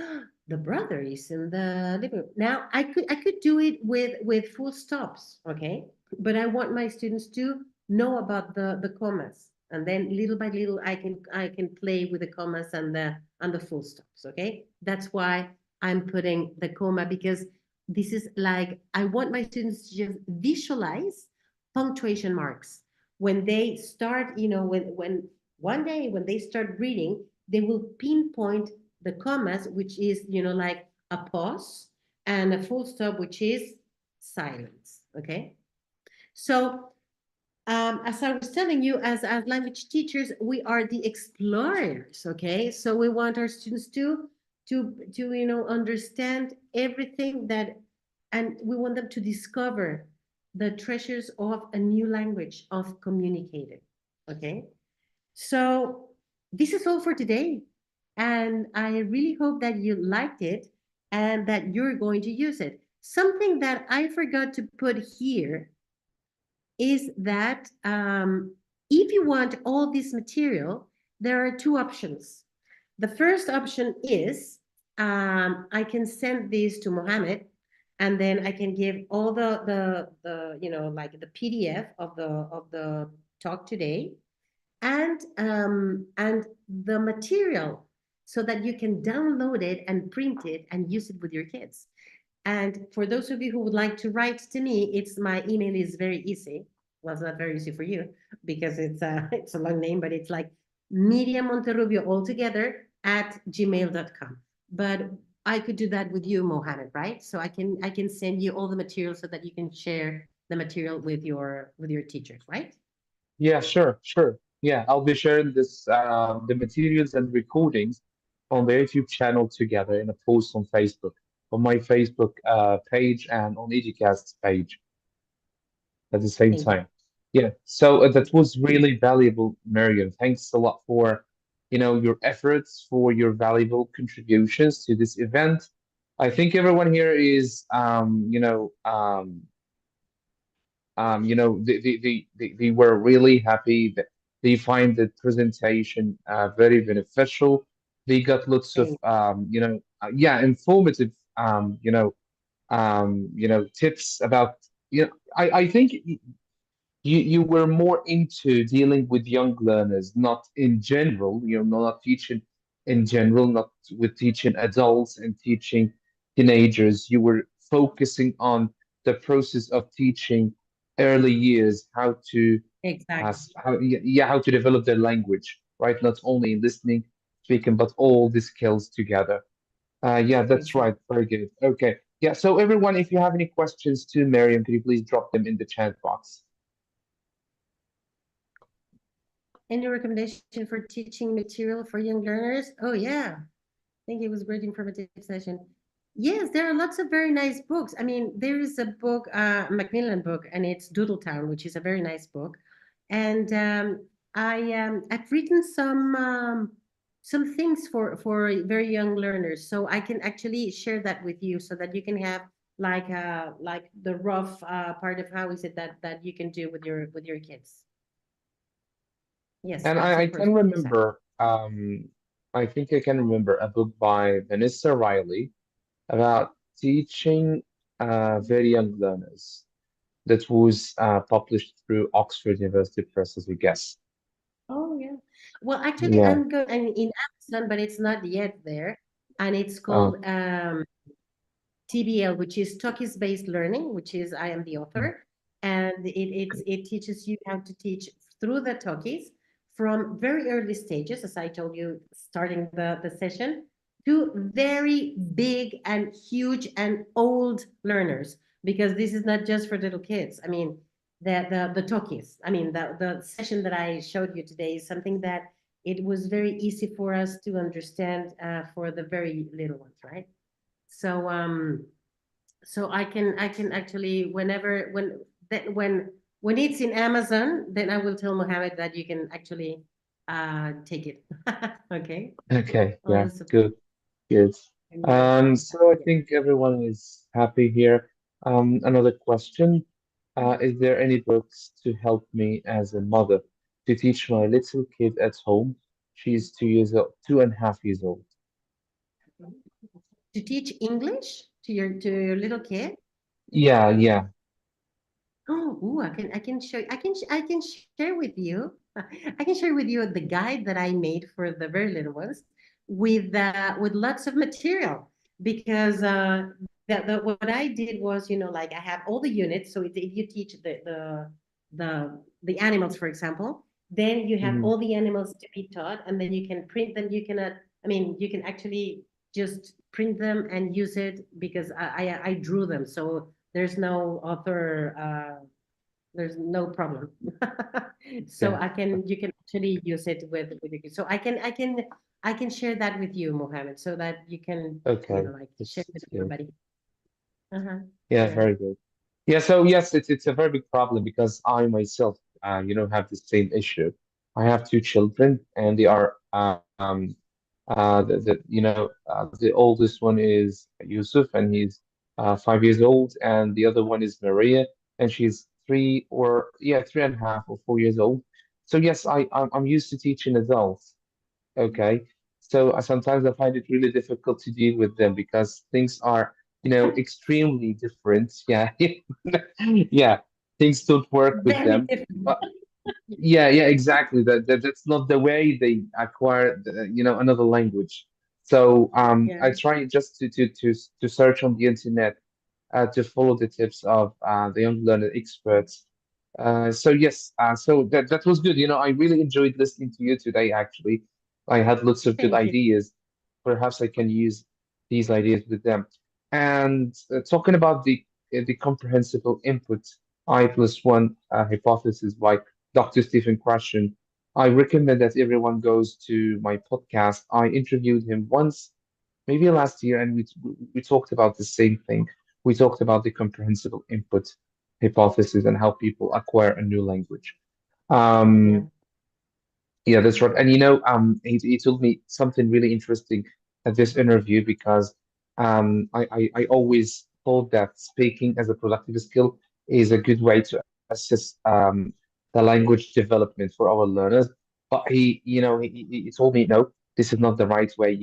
The brother is in the living room. Now I could do it with full stops, okay? But I want my students to know about the commas, and then little by little I can play with the commas and the full stops, okay? That's why I'm putting the comma, because this is like I want my students to just visualize punctuation marks when they start, when one day when they start reading, they will pinpoint the commas, which is, like a pause, and a full stop, which is silence. Okay. So, as I was telling you, as language teachers, we are the explorers. Okay. So we want our students to understand everything that, and we want them to discover the treasures of a new language of communicating. Okay. So this is all for today. And I really hope that you liked it and that you're going to use it. Something that I forgot to put here is that if you want all this material, there are two options. The first option is I can send this to Mohammed, and then I can give all the like the PDF of the talk today, and the material, so that you can download it and print it and use it with your kids. And for those of you who would like to write to me, it's my email is very easy. Well, it's not very easy for you because it's it's a long name, but it's like Myriam Monterrubio all together at gmail.com. But I could do that with you, Mohammed, right? So I can send you all the material so that you can share the material with your teachers, right? Yeah, sure, sure. Yeah, I'll be sharing this the materials and recordings on the YouTube channel together in a post on Facebook, on my Facebook page and on Edicast's page at the same Thank you. time. Yeah, so that was really valuable, Miriam. Thanks a lot for, your efforts, for your valuable contributions to this event. I think everyone here is, they were really happy that they find the presentation very beneficial. They got lots of, Thank yeah, informative, tips about, I think you were more into dealing with young learners, not in general, not teaching in general, not with teaching adults and teaching teenagers. You were focusing on the process of teaching early years how to Exactly. yeah, how to develop their language, right? Not only in listening, speaking, but all the skills together. Yeah, that's right. Exactly. Very good. Okay. Yeah. So everyone, if you have any questions to Miriam, could you please drop them in the chat box? Any recommendation for teaching material for young learners? Oh yeah, I think it was great informative session. Yes, there are lots of very nice books. I mean, there is a book, Macmillan book, and it's Doodletown, which is a very nice book. And I've written some things for very young learners, so I can actually share that with you, so that you can have like the rough part of how is it that you can do with your kids. Yes, And lots I of can resources. remember, I think I can remember a book by Vanessa Riley about teaching very young learners that was published through Oxford University Press, as we guess. Oh yeah. Well, actually, Yeah. I'm in Amazon, but it's not yet there, and it's Uh, called TBL, which is Talkies based learning, which is I am the author, and it teaches you how to teach through the Talkies from very early stages, as I told you, starting the session, to very big and huge and old learners, because this is not just for little kids. I mean, the Talkies. I mean, the session that I showed you today is something that it was very easy for us to understand for the very little ones, right? So so I can actually whenever when it's in Amazon, then I will tell Mohammed that you can actually take it. Okay. okay. All Yeah. the support Good. Good. and you will So I yeah. think everyone is happy here. Another question. Is there any books to help me as a mother to teach my little kid at home? She's 2 years old, 2.5 years old. To teach English to your little kid. Yeah, yeah. Oh, ooh, I can show I can share with you. I can share with you the guide that I made for the very little ones with lots of material, because what I did was, like I have all the units. So if you teach the animals, for example, then you have Mhm. all the animals to be taught, and then you can print them. You cannot. I mean, you can actually just print them and use it, because I drew them. So there's no problem. So Yeah. I can you can actually use it with your kids. So I can share that with you, Mohammed, so that you can, Okay. like share That's with good. everybody. Uh-huh. Yeah, Yeah. very good. Yeah, so yes, it's a very big problem because I myself, have the same issue. I have two children, and they are the oldest one is Yusuf, and he's 5 years old, and the other one is Maria, and she's 3.5 or 4 years old. So yes, I'm used to teaching adults. Okay. So sometimes I find it really difficult to deal with them because things are, extremely different. Yeah. Yeah. Things don't work with Very them. different. But yeah, yeah, exactly. That's not the way they acquire, another language. So I Yeah. try just to search on the internet to follow the tips of the young learner experts. So yes, so that was good. I really enjoyed listening to you today. Actually, I had lots of good Thank you. ideas. Perhaps I can use these ideas with them. And talking about the comprehensible input I plus one hypothesis by Dr. Stephen Krashen, I recommend that everyone goes to my podcast. I interviewed him once, maybe last year, and we talked about the same thing. We talked about the comprehensible input hypothesis and how people acquire a new language. Yeah. Um, yeah, that's right. And he told me something really interesting at this interview because I always thought that speaking as a productive skill is a good way to assess the language development for our learners. But he told me, no, this is not the right way.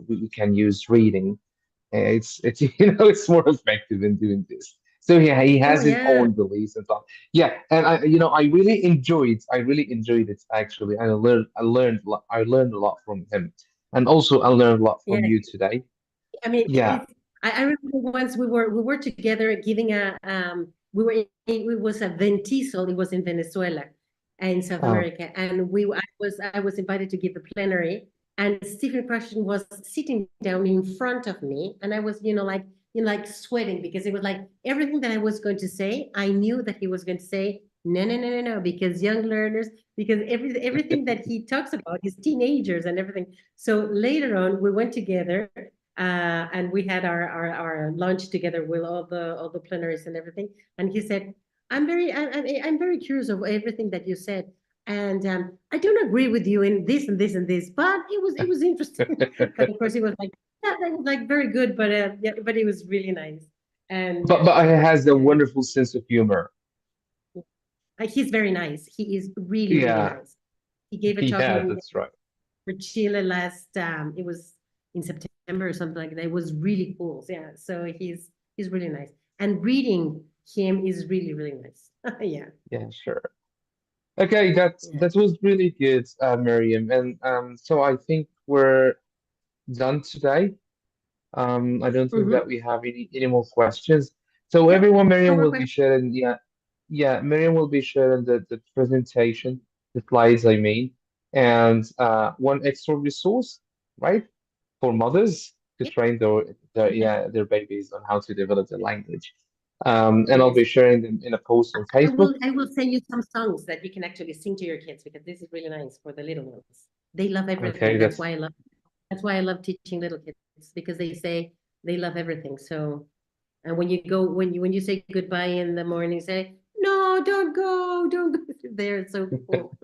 We can use reading. It's it's more effective in doing this. So yeah, he Oh has his yeah. own beliefs and stuff. Yeah, and I really enjoyed it actually, and I learned a lot from him, and also I learned a lot Yeah. from you today. I mean, Yeah. I remember once we were together giving a it was a ventisol. It was in Venezuela, in South Oh, America, and I was invited to give a plenary, and Stephen Krashen was sitting down in front of me, and I was, like sweating because it was like everything that I was going to say, I knew that he was going to say no, no, no, no, no, because young learners, because everything that he talks about is teenagers and everything. So later on, we went together, and we had our lunch together with all the plenaries and everything. And he said, I'm very curious of everything that you said. And I don't agree with you in this and this and this, but it was interesting. But of course, he was like, yeah, that was like very good, but yeah, but it was really nice. And yeah, but he has a yeah, wonderful sense of humor. he's very nice. He is really, really Yeah, nice. He gave a talk yeah, in that's right. for Chile last, it was in September or something like that. It was really cool. Yeah, so he's really nice. And reading him is really, really nice. Yeah, Yeah, sure. Okay, yeah. that was really good, Miriam. And so I think we're done today. I don't think Mm-hmm. that we have any more questions. So No, everyone, no Miriam more will be questions. sharing, yeah, Miriam will be sharing the presentation, the slides, I mean, and one extra resource, right, for mothers to Yeah, train yeah, their babies on how to develop the language. And I'll yes. be sharing them in a post on Facebook. I will send you some songs that you can actually sing to your kids because this is really nice for the little ones. They love Okay, everything. That's why I love teaching little kids because they say they love everything. So, and when you go, when you say goodbye in the morning, say, no, don't go, don't go. They're so cool.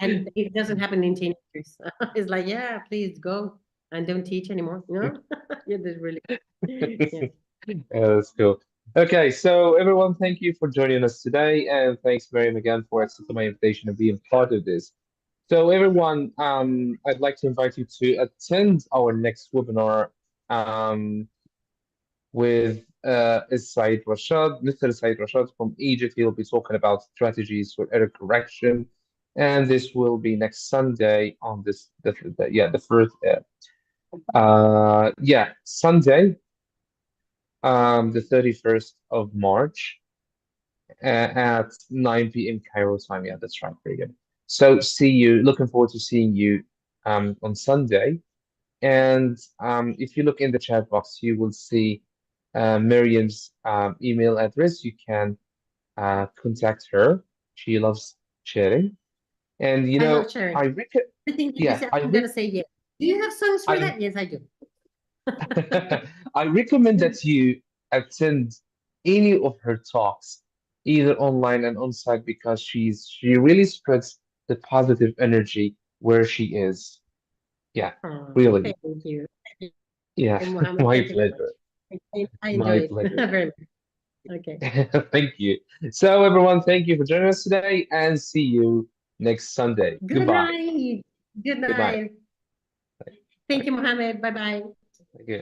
And it doesn't happen in teenagers. It's like, yeah, please go and don't teach anymore. You know? Yeah, that's really, yeah. yeah, that's cool. Okay, so everyone, thank you for joining us today, and thanks, Miriam, again for accepting my invitation and being part of this. So, everyone, I'd like to invite you to attend our next webinar with Said Rashad, Mr. Said Rashad from Egypt. He'll be talking about strategies for error correction, and this will be next Sunday on the first Sunday, the 31st of March at 9 p.m. Cairo time. Yeah, that's right. Very good. So see you. Looking forward to seeing you on Sunday. And if you look in the chat box, you will see Miriam's email address. You can contact her. She loves sharing. And I love sharing. I rec Everything that you yeah, say, I'm gonna say yes. Do you have songs for I that? Yes, I do. I recommend that you attend any of her talks, either online and on site, because she really spreads the positive energy where she is. Yeah, Oh, really. thank you. Thank Yeah, you, Mohammed. my Thank you very much. pleasure. I My enjoy it pleasure. very much. Okay. Thank you. So, everyone, thank you for joining us today and see you next Sunday. Good Goodbye. night. Good Good night. night. Thank you, Mohammed. Bye bye. Thank you.